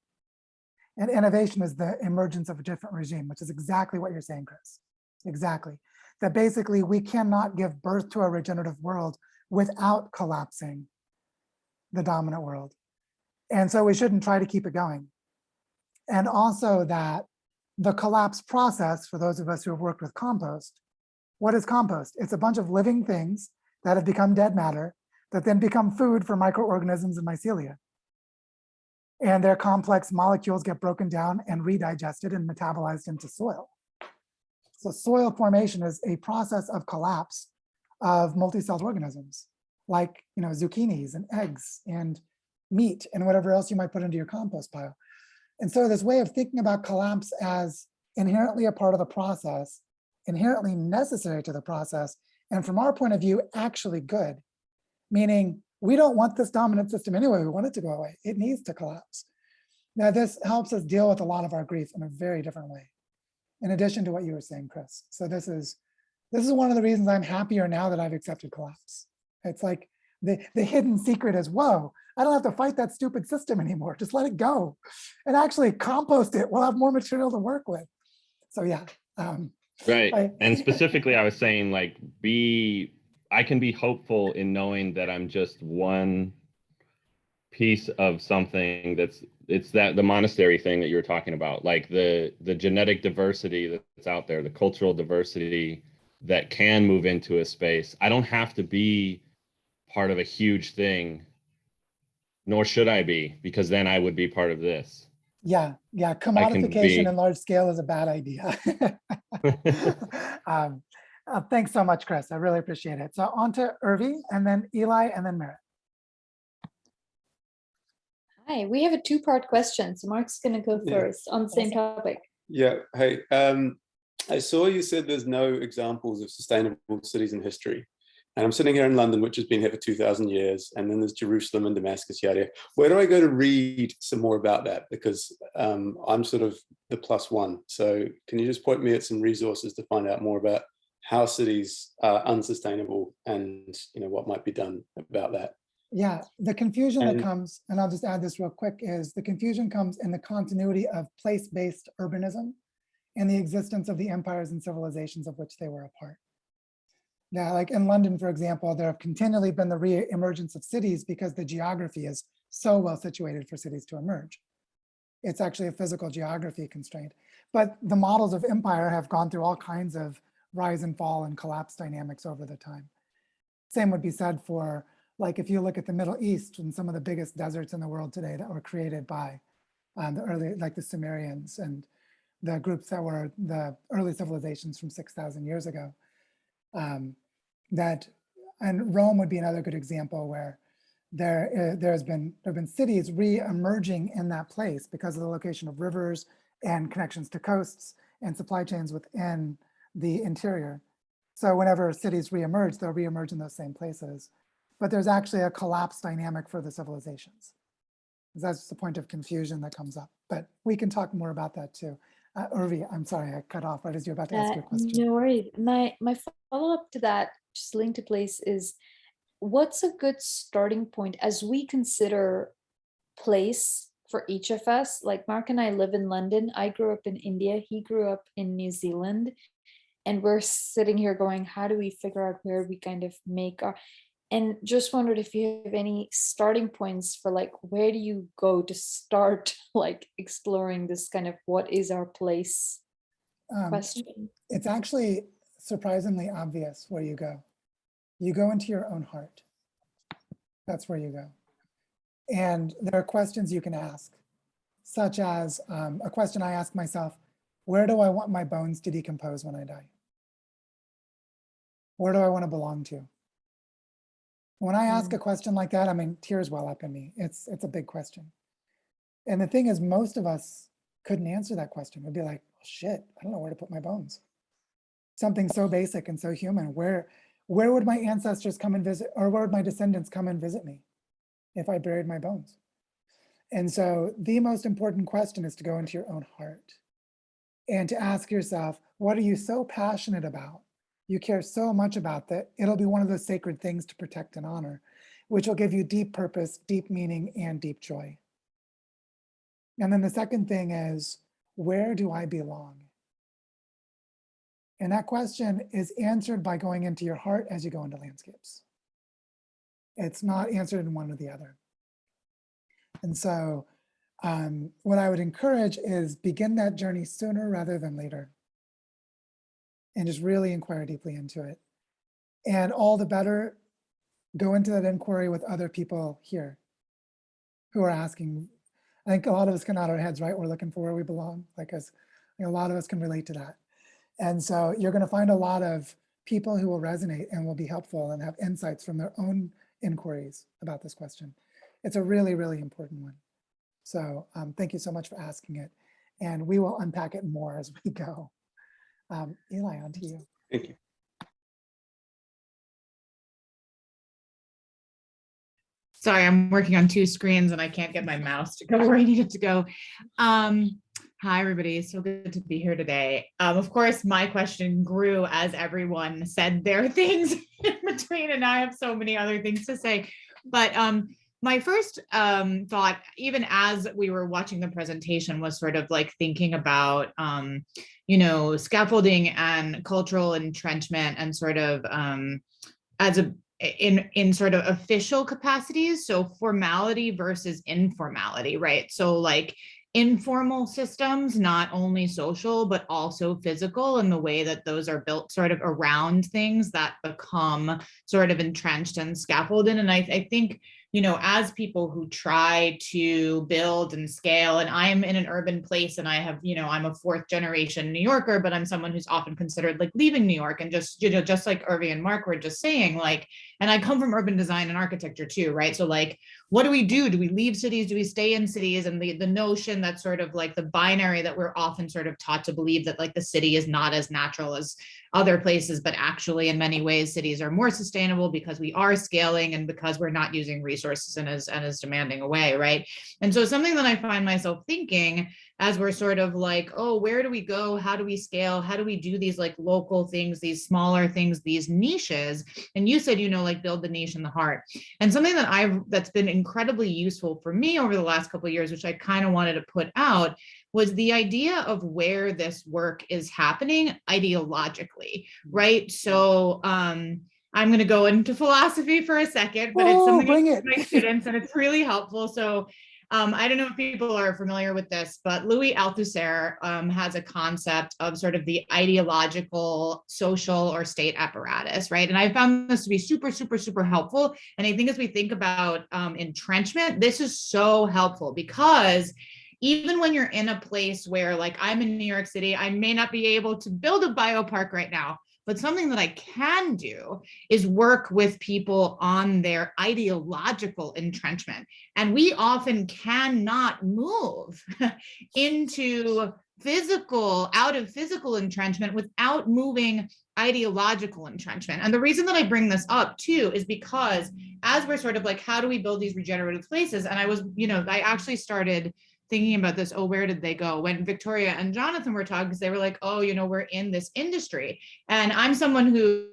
And innovation is the emergence of a different regime, which is exactly what you're saying, Chris. Exactly. that basically we cannot give birth to a regenerative world without collapsing the dominant world. And so we shouldn't try to keep it going. And also that the collapse process, for those of us who have worked with compost, what is compost? It's a bunch of living things that have become dead matter that then become food for microorganisms and mycelia. And their complex molecules get broken down and redigested and metabolized into soil. So soil formation is a process of collapse of multi-celled organisms, like zucchinis and eggs and meat and whatever else you might put into your compost pile. And so this way of thinking about collapse as inherently a part of the process, inherently necessary to the process, and from our point of view, actually good, meaning we don't want this dominant system anyway, we want it to go away. It needs to collapse. Now this helps us deal with a lot of our grief in a very different way, in addition to what you were saying, Chris. So this is one of the reasons I'm happier now that I've accepted collapse. It's like the hidden secret is, whoa, I don't have to fight that stupid system anymore. Just let it go and actually compost it. We'll have more material to work with. So yeah. Right. And specifically, I was saying like, I can be hopeful in knowing that I'm just one piece of something it's the monastery thing that you were talking about, like the genetic diversity that's out there, the cultural diversity that can move into a space. I don't have to be part of a huge thing, nor should I be, because then I would be part of this. Yeah, commodification in large scale is a bad idea. Thanks so much, Chris. I really appreciate it. So on to Urvi, and then Eli, and then Merritt. Hi, we have a two-part question. So Mark's going to go first on the same topic. Yeah, hey, I saw you said there's no examples of sustainable cities in history. And I'm sitting here in London, which has been here for 2,000 years. And then there's Jerusalem and Damascus, yada, yada. Where do I go to read some more about that? Because I'm sort of the +1. So can you just point me at some resources to find out more about how cities are unsustainable and what might be done about that? Yeah, the confusion that comes, and I'll just add this real quick, is the confusion comes in the continuity of place-based urbanism and the existence of the empires and civilizations of which they were a part. Now, like in London, for example, there have continually been the re-emergence of cities because the geography is so well situated for cities to emerge. It's actually a physical geography constraint. But the models of empire have gone through all kinds of rise and fall and collapse dynamics over the time. Same would be said for, like, if you look at the Middle East and some of the biggest deserts in the world today that were created by the early, like the Sumerians and the groups that were the early civilizations from 6,000 years ago. And Rome would be another good example where there have been cities re-emerging in that place because of the location of rivers and connections to coasts and supply chains within the interior. So whenever cities re-emerge, they'll re-emerge in those same places. But there's actually a collapse dynamic for the civilizations. That's just a point of confusion that comes up. But we can talk more about that too. Urvi, I'm sorry, I cut off right as you're about to ask your question. No worries. My follow-up to that, just linked to place, is what's a good starting point as we consider place for each of us? Like Mark and I live in London. I grew up in India. He grew up in New Zealand. And we're sitting here going, how do we figure out where we kind of make our... And just wondered if you have any starting points for like, where do you go to start like exploring this kind of what is our place question? It's actually surprisingly obvious where you go. You go into your own heart. That's where you go. And there are questions you can ask, such as a question I ask myself, where do I want my bones to decompose when I die? Where do I want to belong to? When I ask a question like that, I mean, tears well up in me. It's a big question. And the thing is, most of us couldn't answer that question. We'd be like, oh, shit, I don't know where to put my bones. Something so basic and so human. Where would my ancestors come and visit, or where would my descendants come and visit me if I buried my bones? And so the most important question is to go into your own heart and to ask yourself, what are you so passionate about? You care so much about that it'll be one of those sacred things to protect and honor, which will give you deep purpose, deep meaning, and deep joy. And then the second thing is, where do I belong? And that question is answered by going into your heart as you go into landscapes. It's not answered in one or the other. And so what I would encourage is begin that journey sooner rather than later. And just really inquire deeply into it. And all the better, go into that inquiry with other people here who are asking. I think a lot of us come out of our heads, right? We're looking for where we belong. Like us, a lot of us can relate to that. And so you're going to find a lot of people who will resonate and will be helpful and have insights from their own inquiries about this question. It's a really, really important one. So thank you so much for asking it. And we will unpack it more as we go. Eli, on to you. Thank you. Sorry, I'm working on two screens and I can't get my mouse to go where I need it to go. Hi, everybody. It's so good to be here today. Of course, my question grew as everyone said their things in between, and I have so many other things to say. But my first thought, even as we were watching the presentation, was sort of like thinking about, you know, scaffolding and cultural entrenchment and sort of as a in sort of official capacities. So formality versus informality, right? So like informal systems, not only social, but also physical, and the way that those are built sort of around things that become sort of entrenched and scaffolded. And I think, you know, as people who try to build and scale, and I'm in an urban place and I have, you know, I'm a fourth generation New Yorker, but I'm someone who's often considered like leaving New York, and just, you know, just like Irvi and Mark were just saying, like, and I come from urban design and architecture too, right? So like, what do we do? Do we leave cities? Do we stay in cities? And the notion that sort of like the binary that we're often sort of taught to believe that like the city is not as natural as other places, but actually in many ways cities are more sustainable because we are scaling and because we're not using resources in as demanding a way, right? And so something that I find myself thinking as we're sort of like, oh, where do we go? How do we scale? How do we do these like local things, these smaller things, these niches? And you said, you know, like build the niche in the heart. And something that's been incredibly useful for me over the last couple of years, which I kind of wanted to put out, was the idea of where this work is happening ideologically, right? So I'm going to go into philosophy for a second, but it's something I teach my students and it's really helpful. So I don't know if people are familiar with this, but Louis Althusser has a concept of sort of the ideological, social, or state apparatus, right? And I found this to be super, super, super helpful. And I think as we think about entrenchment, this is so helpful because even when you're in a place where, like, I'm in New York City, I may not be able to build a biopark right now, but something that I can do is work with people on their ideological entrenchment. And we often cannot move into out of physical entrenchment without moving ideological entrenchment. And the reason that I bring this up too is because as we're sort of like, how do we build these regenerative places? And I was, you know, I actually started thinking about this, oh, where did they go? When Victoria and Jonathan were talking, because they were like, oh, you know, we're in this industry. And I'm someone who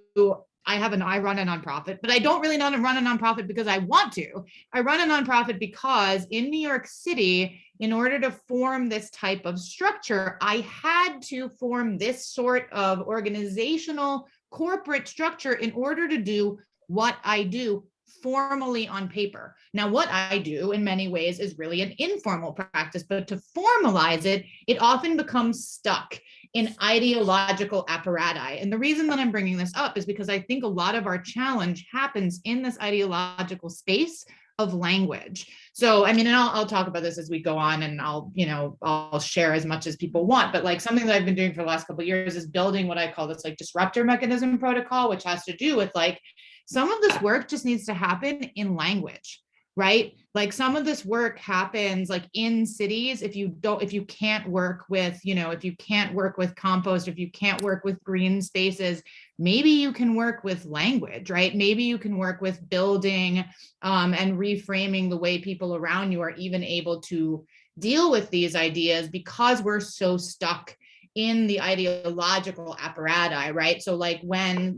I run a nonprofit, but I don't really run a nonprofit because I want to. I run a nonprofit because in New York City, in order to form this type of structure, I had to form this sort of organizational corporate structure in order to do what I do formally on paper. Now, what I do in many ways is really an informal practice, but to formalize it, it often becomes stuck in ideological apparati. And the reason that I'm bringing this up is because I think a lot of our challenge happens in this ideological space of language. So, I mean, and I'll talk about this as we go on, and I'll share as much as people want, but like something that I've been doing for the last couple of years is building what I call this like disruptor mechanism protocol, which has to do with like, some of this work just needs to happen in language, right? Like some of this work happens like in cities. If you can't work with, if you can't work with compost, if you can't work with green spaces, maybe you can work with language, right? Maybe you can work with building and reframing the way people around you are even able to deal with these ideas, because we're so stuck in the ideological apparatus, right? So like when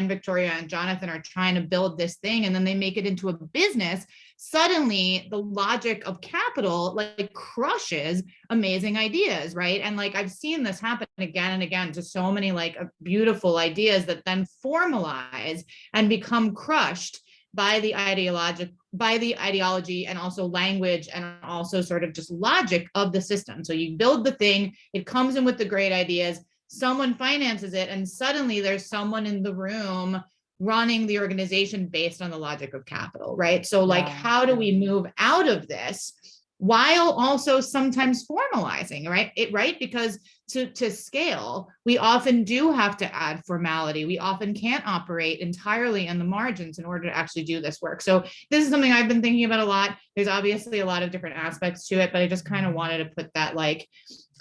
Victoria and Jonathan are trying to build this thing and then they make it into a business, suddenly the logic of capital like crushes amazing ideas, right? And like I've seen this happen again and again to so many like beautiful ideas that then formalize and become crushed by the ideology and also language and also sort of just logic of the system. So you build the thing, it comes in with the great ideas, someone finances it, and suddenly there's someone in the room running the organization based on the logic of capital, right? So like, how do we move out of this while also sometimes formalizing, right? Because to scale, we often do have to add formality. We often can't operate entirely in the margins in order to actually do this work. So this is something I've been thinking about a lot. There's obviously a lot of different aspects to it, but I just kind of wanted to put that like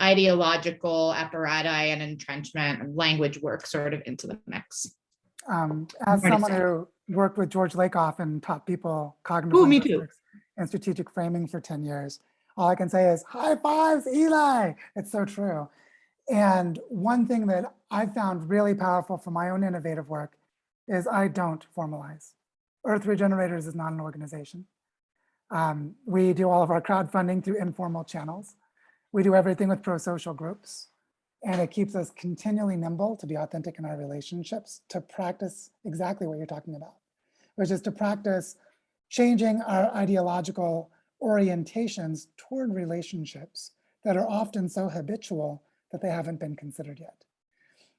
ideological apparatus and entrenchment and language work sort of into the mix. As someone who worked with George Lakoff and taught people cognitive Ooh, me too. linguistics and strategic framing for 10 years, all I can say is high fives, Eli. It's so true. And one thing that I found really powerful for my own innovative work is I don't formalize. Earth Regenerators is not an organization. We do all of our crowdfunding through informal channels. We do everything with pro-social groups. And it keeps us continually nimble to be authentic in our relationships, to practice exactly what you're talking about, which is to practice changing our ideological orientations toward relationships that are often so habitual that they haven't been considered yet.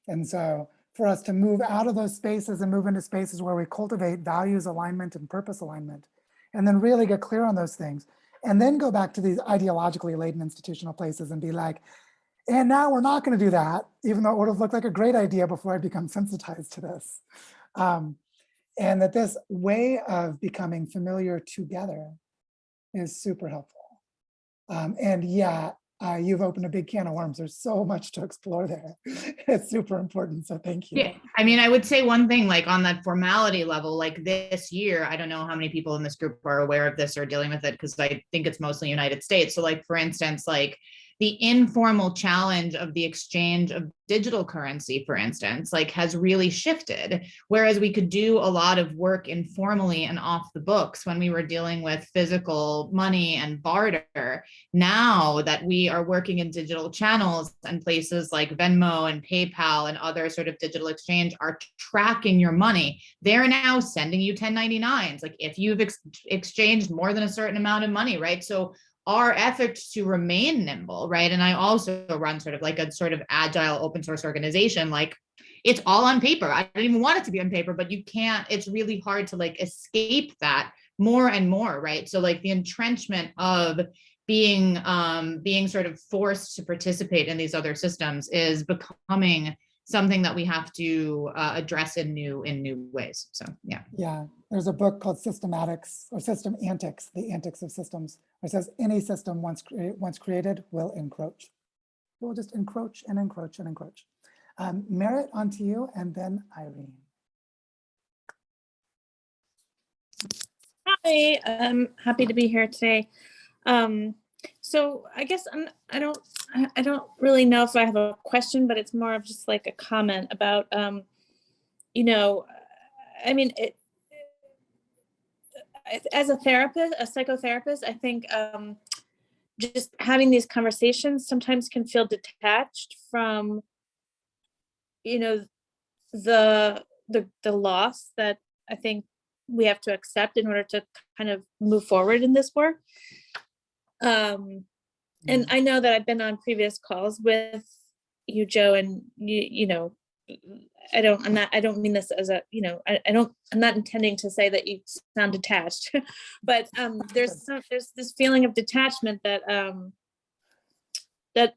And so for us to move out of those spaces and move into spaces where we cultivate values alignment and purpose alignment, and then really get clear on those things, and then go back to these ideologically laden institutional places and be like, and now we're not going to do that, even though it would have looked like a great idea before I become sensitized to this. And that this way of becoming familiar together is super helpful. And yeah, you've opened a big can of worms. There's so much to explore there. It's super important, so thank you. Yeah, I mean, I would say one thing, like on that formality level, like this year, I don't know how many people in this group are aware of this or dealing with it, because I think it's mostly United States. So like, for instance, like the informal challenge of the exchange of digital currency, for instance, like has really shifted. Whereas we could do a lot of work informally and off the books when we were dealing with physical money and barter. Now that we are working in digital channels and places like Venmo and PayPal and other sort of digital exchange are tracking your money, they're now sending you 1099s. Like if you've exchanged more than a certain amount of money, right? So our efforts to remain nimble, right? And I also run sort of like a sort of agile open source organization. Like it's all on paper. I don't even want it to be on paper, but you can't, it's really hard to like escape that more and more, right? So like the entrenchment of being sort of forced to participate in these other systems is becoming something that we have to address in new ways. So yeah. Yeah, there's a book called Systematics or System Antics, the antics of systems, where it says any system once created will encroach. It will just encroach and encroach and encroach. Merritt, on to you, and then Irene. Hi, I'm happy to be here today. So I guess I don't really know if I have a question, but it's more of just like a comment about, you know, I mean, as a therapist, a psychotherapist, I think just having these conversations sometimes can feel detached from, you know, the loss that I think we have to accept in order to kind of move forward in this work. And I know that I've been on previous calls with you, Joe, and you know, I don't mean this as a, you know, I'm not intending to say that you sound detached, but there's this feeling of detachment that that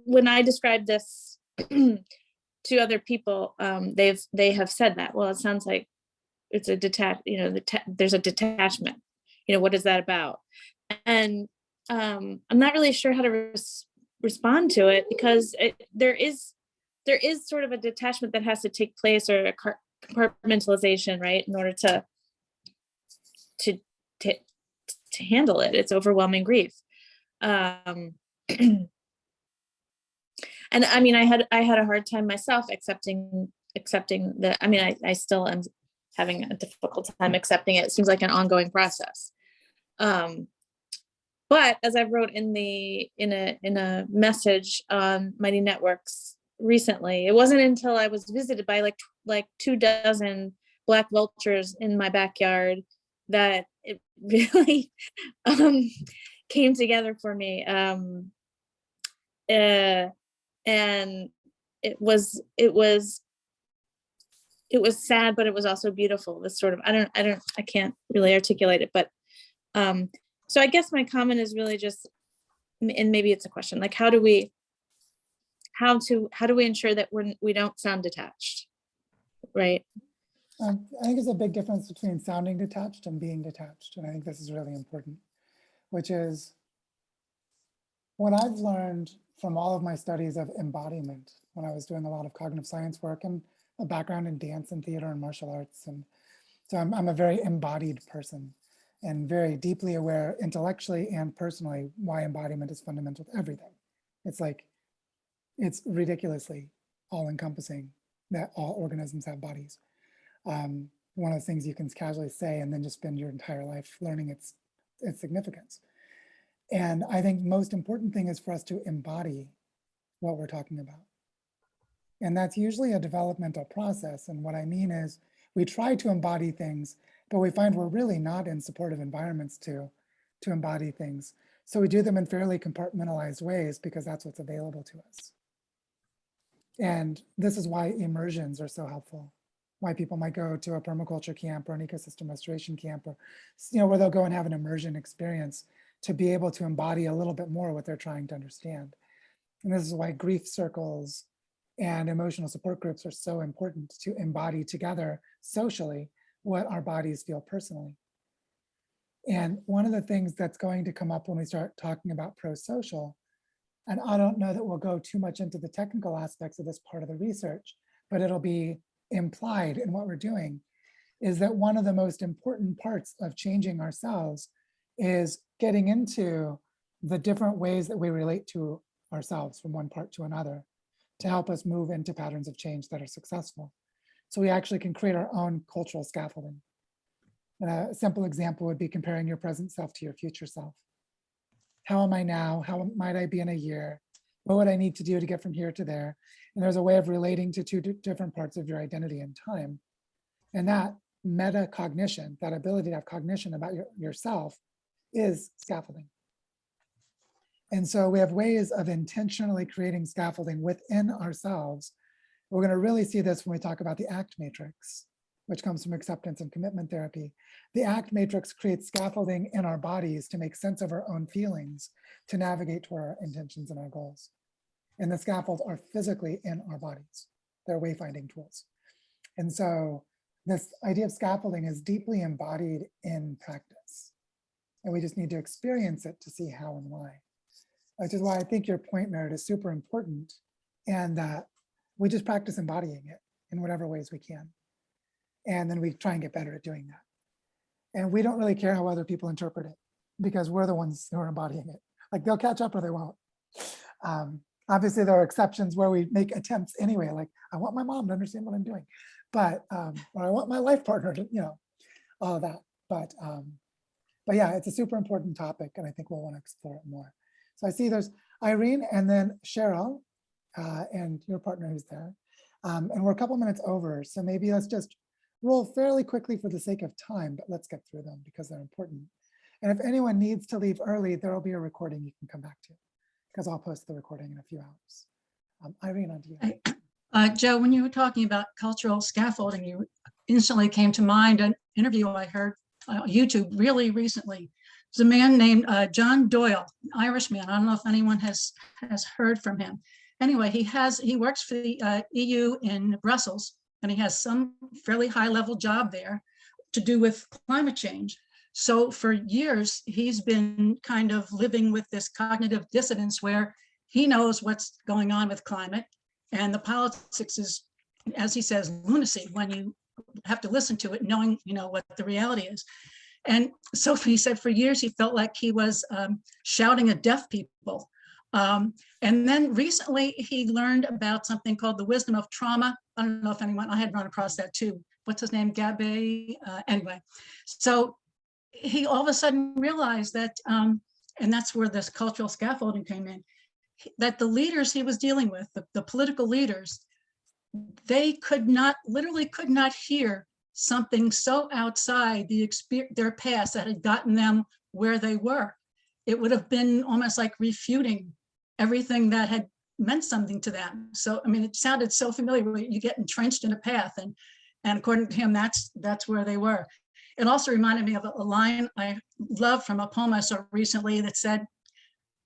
when I describe this to other people, they have said that, well, it sounds like it's a you know, there's a detachment, you know, what is that about? And I'm not really sure how to respond to it, because there is sort of a detachment that has to take place, or a compartmentalization, right, in order to handle it. It's overwhelming grief. And I mean, I had a hard time myself accepting that. I mean, I still am having a difficult time accepting it. It seems like an ongoing process. But as I wrote in a message on Mighty Networks recently, it wasn't until I was visited by like 24 black vultures in my backyard that it really came together for me. And it was sad, but it was also beautiful. This sort of, I can't really articulate it, but so I guess my comment is really just, and maybe it's a question, like how do we ensure that we don't sound detached, right? I think there's a big difference between sounding detached and being detached. And I think this is really important, which is what I've learned from all of my studies of embodiment, when I was doing a lot of cognitive science work and a background in dance and theater and martial arts. And so I'm a very embodied person and very deeply aware intellectually and personally why embodiment is fundamental to everything. It's like, it's ridiculously all encompassing that all organisms have bodies. One of the things you can casually say and then just spend your entire life learning its significance. And I think most important thing is for us to embody what we're talking about. And that's usually a developmental process. And what I mean is we try to embody things, but we find we're really not in supportive environments to embody things. So we do them in fairly compartmentalized ways because that's what's available to us. And this is why immersions are so helpful. Why people might go to a permaculture camp or an ecosystem restoration camp, or where they'll go and have an immersion experience to be able to embody a little bit more what they're trying to understand. And this is why grief circles and emotional support groups are so important, to embody together socially what our bodies feel personally. And one of the things that's going to come up when we start talking about pro-social, and I don't know that we'll go too much into the technical aspects of this part of the research, but it'll be implied in what we're doing, is that one of the most important parts of changing ourselves is getting into the different ways that we relate to ourselves from one part to another to help us move into patterns of change that are successful. So we actually can create our own cultural scaffolding. And a simple example would be comparing your present self to your future self. How am I now? How might I be in a year? What would I need to do to get from here to there? And there's a way of relating to two different parts of your identity in time. And that metacognition, that ability to have cognition about yourself, is scaffolding. And so we have ways of intentionally creating scaffolding within ourselves. We're going to really see this when we talk about the ACT matrix, which comes from acceptance and commitment therapy. The ACT matrix creates scaffolding in our bodies to make sense of our own feelings, to navigate toward our intentions and our goals. And the scaffolds are physically in our bodies. They're wayfinding tools. And so this idea of scaffolding is deeply embodied in practice. And we just need to experience it to see how and why. Which is why I think your point, Merit, is super important, and that we just practice embodying it in whatever ways we can. And then we try and get better at doing that. And we don't really care how other people interpret it, because we're the ones who are embodying it. Like, they'll catch up or they won't. Obviously, there are exceptions where we make attempts anyway, like, I want my mom to understand what I'm doing, but or I want my life partner to, all of that. But yeah, it's a super important topic, and I think we'll want to explore it more. So I see there's Irene and then Cheryl and your partner who's there. And we're a couple minutes over, so maybe let's just roll fairly quickly for the sake of time, but let's get through them because they're important. And if anyone needs to leave early, there will be a recording you can come back to, because I'll post the recording in a few hours. Irene, on to you. Joe, when you were talking about cultural scaffolding, you instantly came to mind an interview I heard on YouTube really recently. There's a man named John Doyle, an Irishman. I don't know if anyone has heard from him. Anyway, he works for the EU in Brussels, and he has some fairly high-level job there to do with climate change. So for years, he's been kind of living with this cognitive dissonance where he knows what's going on with climate, and the politics is, as he says, lunacy when you have to listen to it, knowing what the reality is. And so he said for years he felt like he was shouting at deaf people And then recently he learned about something called the wisdom of trauma. I don't know if anyone, I had run across that too. What's his name, Gabe? Anyway, so he all of a sudden realized that, and that's where this cultural scaffolding came in, that the leaders he was dealing with, the political leaders, they could not, literally could not hear something so outside their past that had gotten them where they were. It would have been almost like refuting everything that had meant something to them. So, I mean, it sounded so familiar. You get entrenched in a path, and according to him, that's where they were. It also reminded me of a line I love from a poem I saw recently that said,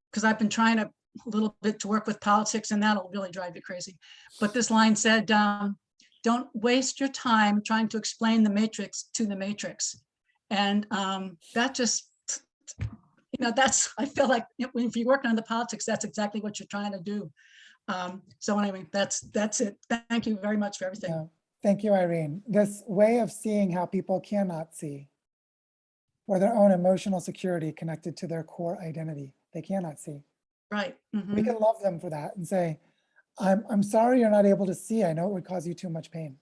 because I've been trying a little bit to work with politics, and that'll really drive you crazy. But this line said, don't waste your time trying to explain the matrix to the matrix. And that just, that's, I feel like if you're working on the politics, that's exactly what you're trying to do. So anyway, that's it. Thank you very much for everything. Yeah. Thank you, Irene. This way of seeing how people cannot see, or their own emotional security connected to their core identity, they cannot see. Right. We can love them for that and say, I'm sorry you're not able to see. I know it would cause you too much pain.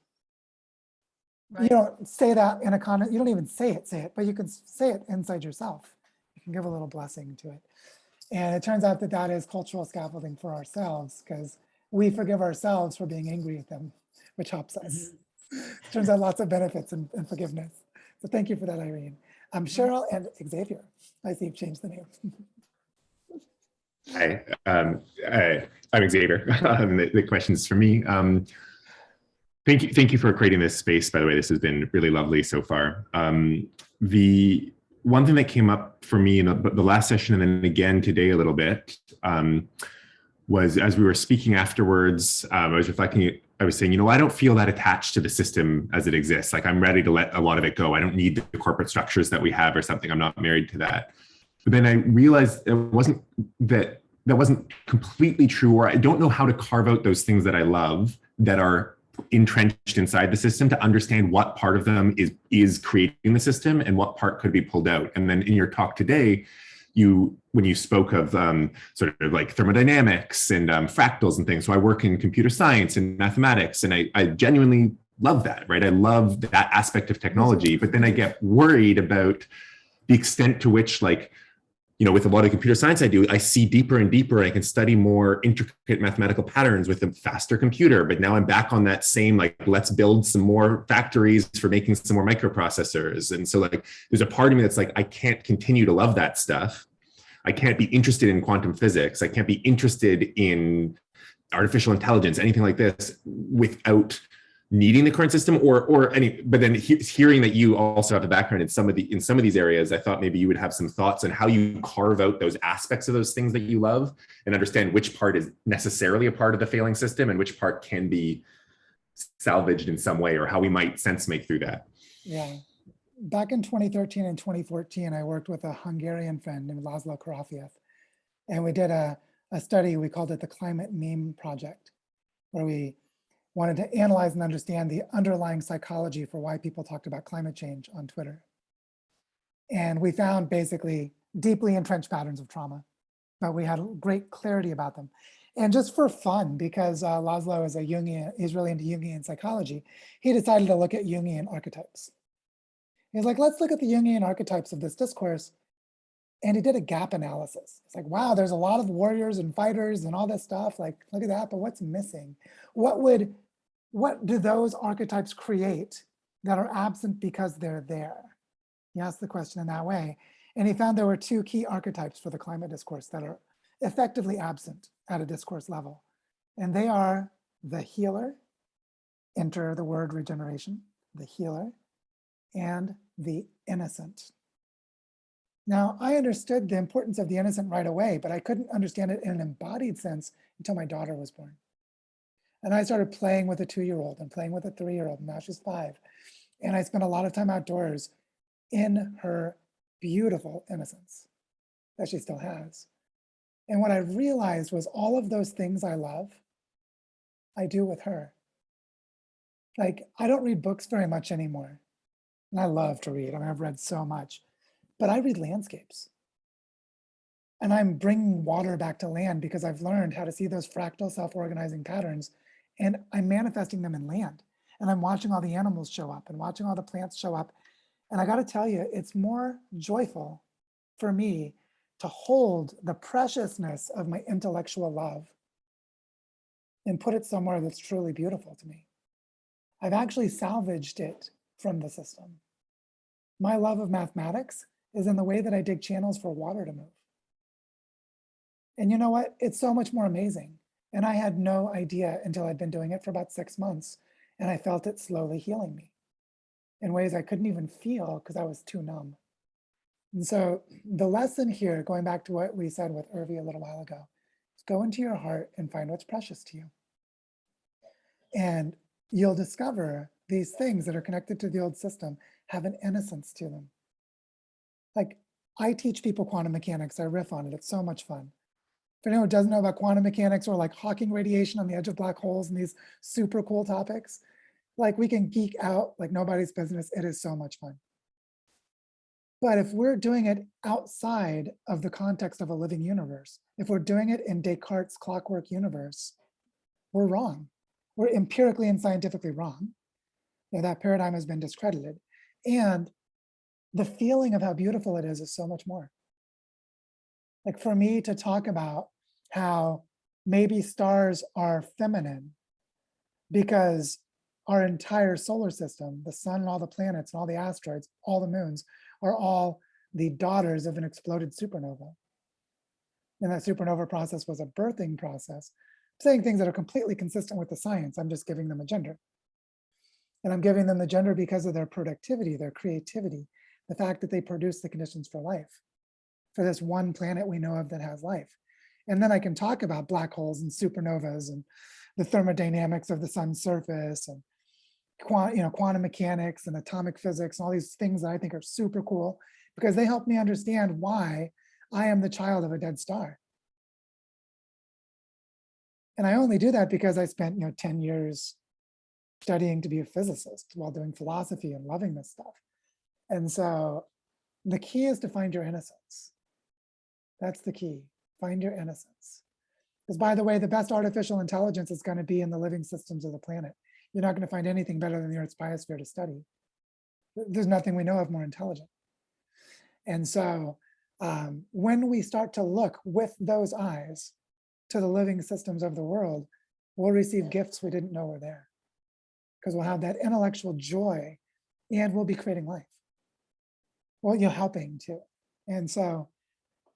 Right. You don't say that in a comment, you don't even say it, but you can say it inside yourself. You can give a little blessing to it. And it turns out that that is cultural scaffolding for ourselves, because we forgive ourselves for being angry at them, which helps us. Turns out lots of benefits in forgiveness. So thank you for that, Irene. Cheryl and Xavier. I see you've changed the name. Hi, I'm Xavier. The question's for me. Thank you for creating this space, by the way. This has been really lovely so far. The one thing that came up for me in the last session, and then again today a little bit, was as we were speaking afterwards, I was reflecting, I was saying, I don't feel that attached to the system as it exists. Like, I'm ready to let a lot of it go. I don't need the corporate structures that we have or something. I'm not married to that. But then I realized it wasn't that wasn't completely true, or I don't know how to carve out those things that I love that are entrenched inside the system to understand what part of them is creating the system and what part could be pulled out. And then in your talk today, when you spoke of sort of like thermodynamics and fractals and things. So I work in computer science and mathematics, and I genuinely love that, right? I love that aspect of technology, but then I get worried about the extent to which, like, with a lot of computer science I see deeper and deeper. I can study more intricate mathematical patterns with a faster computer, but now I'm back on that same, like, let's build some more factories for making some more microprocessors. And so, like, there's a part of me that's like, I can't continue to love that stuff. I can't be interested in quantum physics. I can't be interested in artificial intelligence, anything like this, without needing the current system but then hearing that you also have a background in some of these areas, I thought maybe you would have some thoughts on how you carve out those aspects of those things that you love and understand which part is necessarily a part of the failing system and which part can be salvaged in some way, or how we might sense make through that. Yeah. Back in 2013 and 2014, I worked with a Hungarian friend named Laszlo Karafiev, and we did a study, we called it the Climate Meme Project, where we wanted to analyze and understand the underlying psychology for why people talked about climate change on Twitter. And we found basically deeply entrenched patterns of trauma, but we had great clarity about them. And just for fun, because Laszlo is he's really into Jungian psychology, he decided to look at Jungian archetypes. He's like, let's look at the Jungian archetypes of this discourse. And he did a gap analysis. It's like, wow, there's a lot of warriors and fighters and all this stuff. Like, look at that, but what's missing? What do those archetypes create that are absent because they're there? He asked the question in that way. And he found there were two key archetypes for the climate discourse that are effectively absent at a discourse level. And they are the healer, enter the word regeneration, the healer, and the innocent. Now, I understood the importance of the innocent right away, but I couldn't understand it in an embodied sense until my daughter was born. And I started playing with a 2-year-old and playing with a 3-year-old, and now she's 5. And I spent a lot of time outdoors in her beautiful innocence that she still has. And what I realized was all of those things I love, I do with her. Like, I don't read books very much anymore. And I love to read. I mean, I've read so much. But I read landscapes. And I'm bringing water back to land because I've learned how to see those fractal self-organizing patterns, and I'm manifesting them in land. And I'm watching all the animals show up and watching all the plants show up. And I got to tell you, it's more joyful for me to hold the preciousness of my intellectual love and put it somewhere that's truly beautiful to me. I've actually salvaged it from the system. My love of mathematics is in the way that I dig channels for water to move. And you know what? It's so much more amazing. And I had no idea until I'd been doing it for about 6 months, and I felt it slowly healing me in ways I couldn't even feel because I was too numb. And so the lesson here, going back to what we said with Irvi a little while ago, is go into your heart and find what's precious to you. And you'll discover these things that are connected to the old system have an innocence to them. Like, I teach people quantum mechanics, I riff on it, it's so much fun. If anyone who doesn't know about quantum mechanics or like Hawking radiation on the edge of black holes and these super cool topics, like we can geek out like nobody's business. It is so much fun. But if we're doing it outside of the context of a living universe, if we're doing it in Descartes' clockwork universe, we're wrong. We're empirically and scientifically wrong. You know, that paradigm has been discredited. And the feeling of how beautiful it is so much more. Like for me to talk about how maybe stars are feminine because our entire solar system, the sun and all the planets and all the asteroids, all the moons, are all the daughters of an exploded supernova. And that supernova process was a birthing process. I'm saying things that are completely consistent with the science. I'm just giving them a gender. And I'm giving them the gender because of their productivity, their creativity, the fact that they produce the conditions for life, for this one planet we know of that has life. And then I can talk about black holes and supernovas and the thermodynamics of the sun's surface and quantum mechanics and atomic physics and all these things that I think are super cool because they help me understand why I am the child of a dead star. And I only do that because I spent 10 years studying to be a physicist while doing philosophy and loving this stuff. And so the key is to find your innocence. That's the key, find your innocence. Because by the way, the best artificial intelligence is going to be in the living systems of the planet. You're not going to find anything better than the Earth's biosphere to study. There's nothing we know of more intelligent. And so when we start to look with those eyes to the living systems of the world, we'll receive gifts we didn't know were there. Because we'll have that intellectual joy and we'll be creating life. Well, you're helping too. And so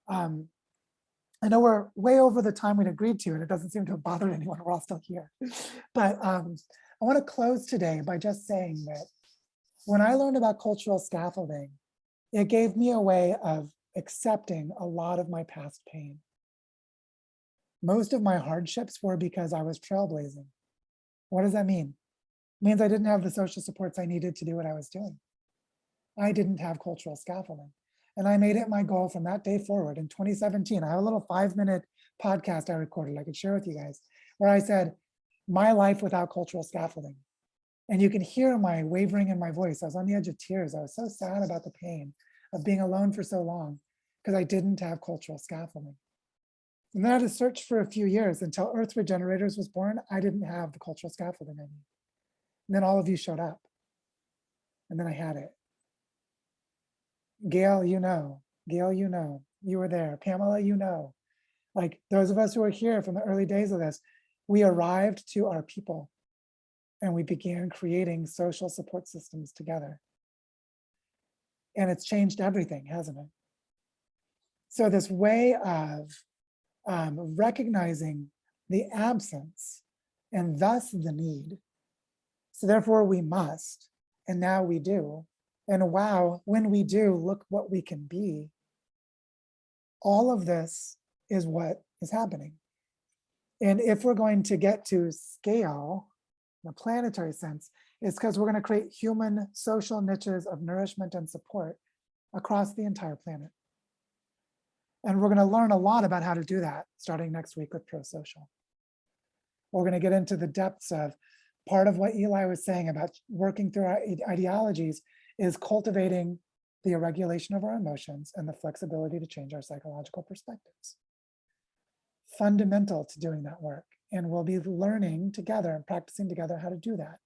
I know we're way over the time we'd agreed to, and it doesn't seem to have bothered anyone. We're all still here. But I want to close today by just saying that when I learned about cultural scaffolding, it gave me a way of accepting a lot of my past pain. Most of my hardships were because I was trailblazing. What does that mean? It means I didn't have the social supports I needed to do what I was doing. I didn't have cultural scaffolding. And I made it my goal from that day forward in 2017. I have a little 5-minute podcast I recorded I could share with you guys, where I said, my life without cultural scaffolding. And you can hear my wavering in my voice. I was on the edge of tears. I was so sad about the pain of being alone for so long because I didn't have cultural scaffolding. And then I had to search for a few years until Earth Regenerators was born. I didn't have the cultural scaffolding I need. And then all of you showed up. And then I had it. Gail, you know. Gail, you know. You were there. Pamela, you know. Like those of us who are here from the early days of this, we arrived to our people and we began creating social support systems together. And it's changed everything, hasn't it? So this way of recognizing the absence and thus the need. So therefore we must, and now we do. And wow, when we do, look what we can be. All of this is what is happening. And if we're going to get to scale, in a planetary sense, it's because we're going to create human social niches of nourishment and support across the entire planet. And we're going to learn a lot about how to do that starting next week with Pro-Social. We're going to get into the depths of part of what Eli was saying about working through our ideologies is cultivating the regulation of our emotions, and the flexibility to change our psychological perspectives. Fundamental to doing that work. And we'll be learning together and practicing together how to do that.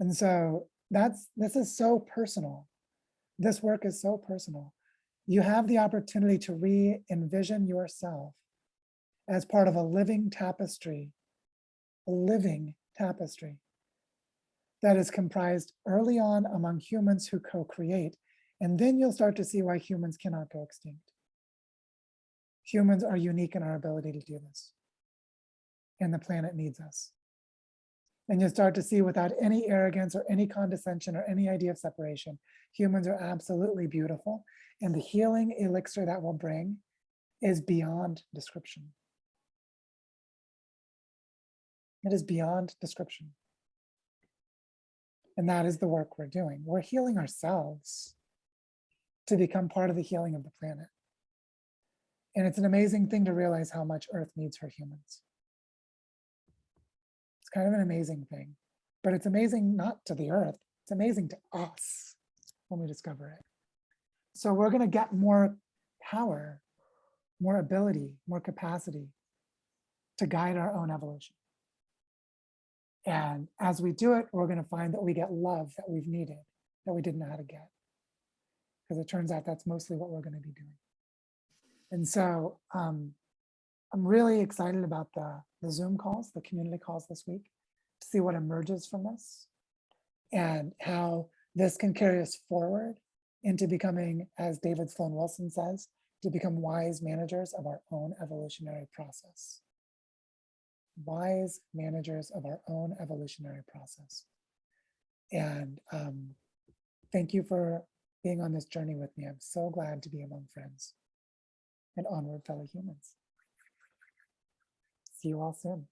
And so this is so personal. This work is so personal. You have the opportunity to re-envision yourself as part of a living tapestry that is comprised early on among humans who co-create, and then you'll start to see why humans cannot go extinct. Humans are unique in our ability to do this, and the planet needs us. And you'll start to see, without any arrogance or any condescension or any idea of separation, humans are absolutely beautiful, and the healing elixir that will bring is beyond description. It is beyond description. And that is the work we're doing. We're healing ourselves to become part of the healing of the planet. And it's an amazing thing to realize how much Earth needs her humans. It's kind of an amazing thing, but it's amazing not to the Earth, it's amazing to us when we discover it. So we're gonna get more power, more ability, more capacity to guide our own evolution. And as we do it, we're going to find that we get love that we've needed, that we didn't know how to get. Because it turns out that's mostly what we're going to be doing. And so I'm really excited about the Zoom calls, the community calls this week, to see what emerges from this and how this can carry us forward into becoming, as David Sloan Wilson says, to become wise managers of our own evolutionary process. Wise managers of our own evolutionary process. And thank you for being on this journey with me. I'm so glad to be among friends and onward, fellow humans. See you all soon.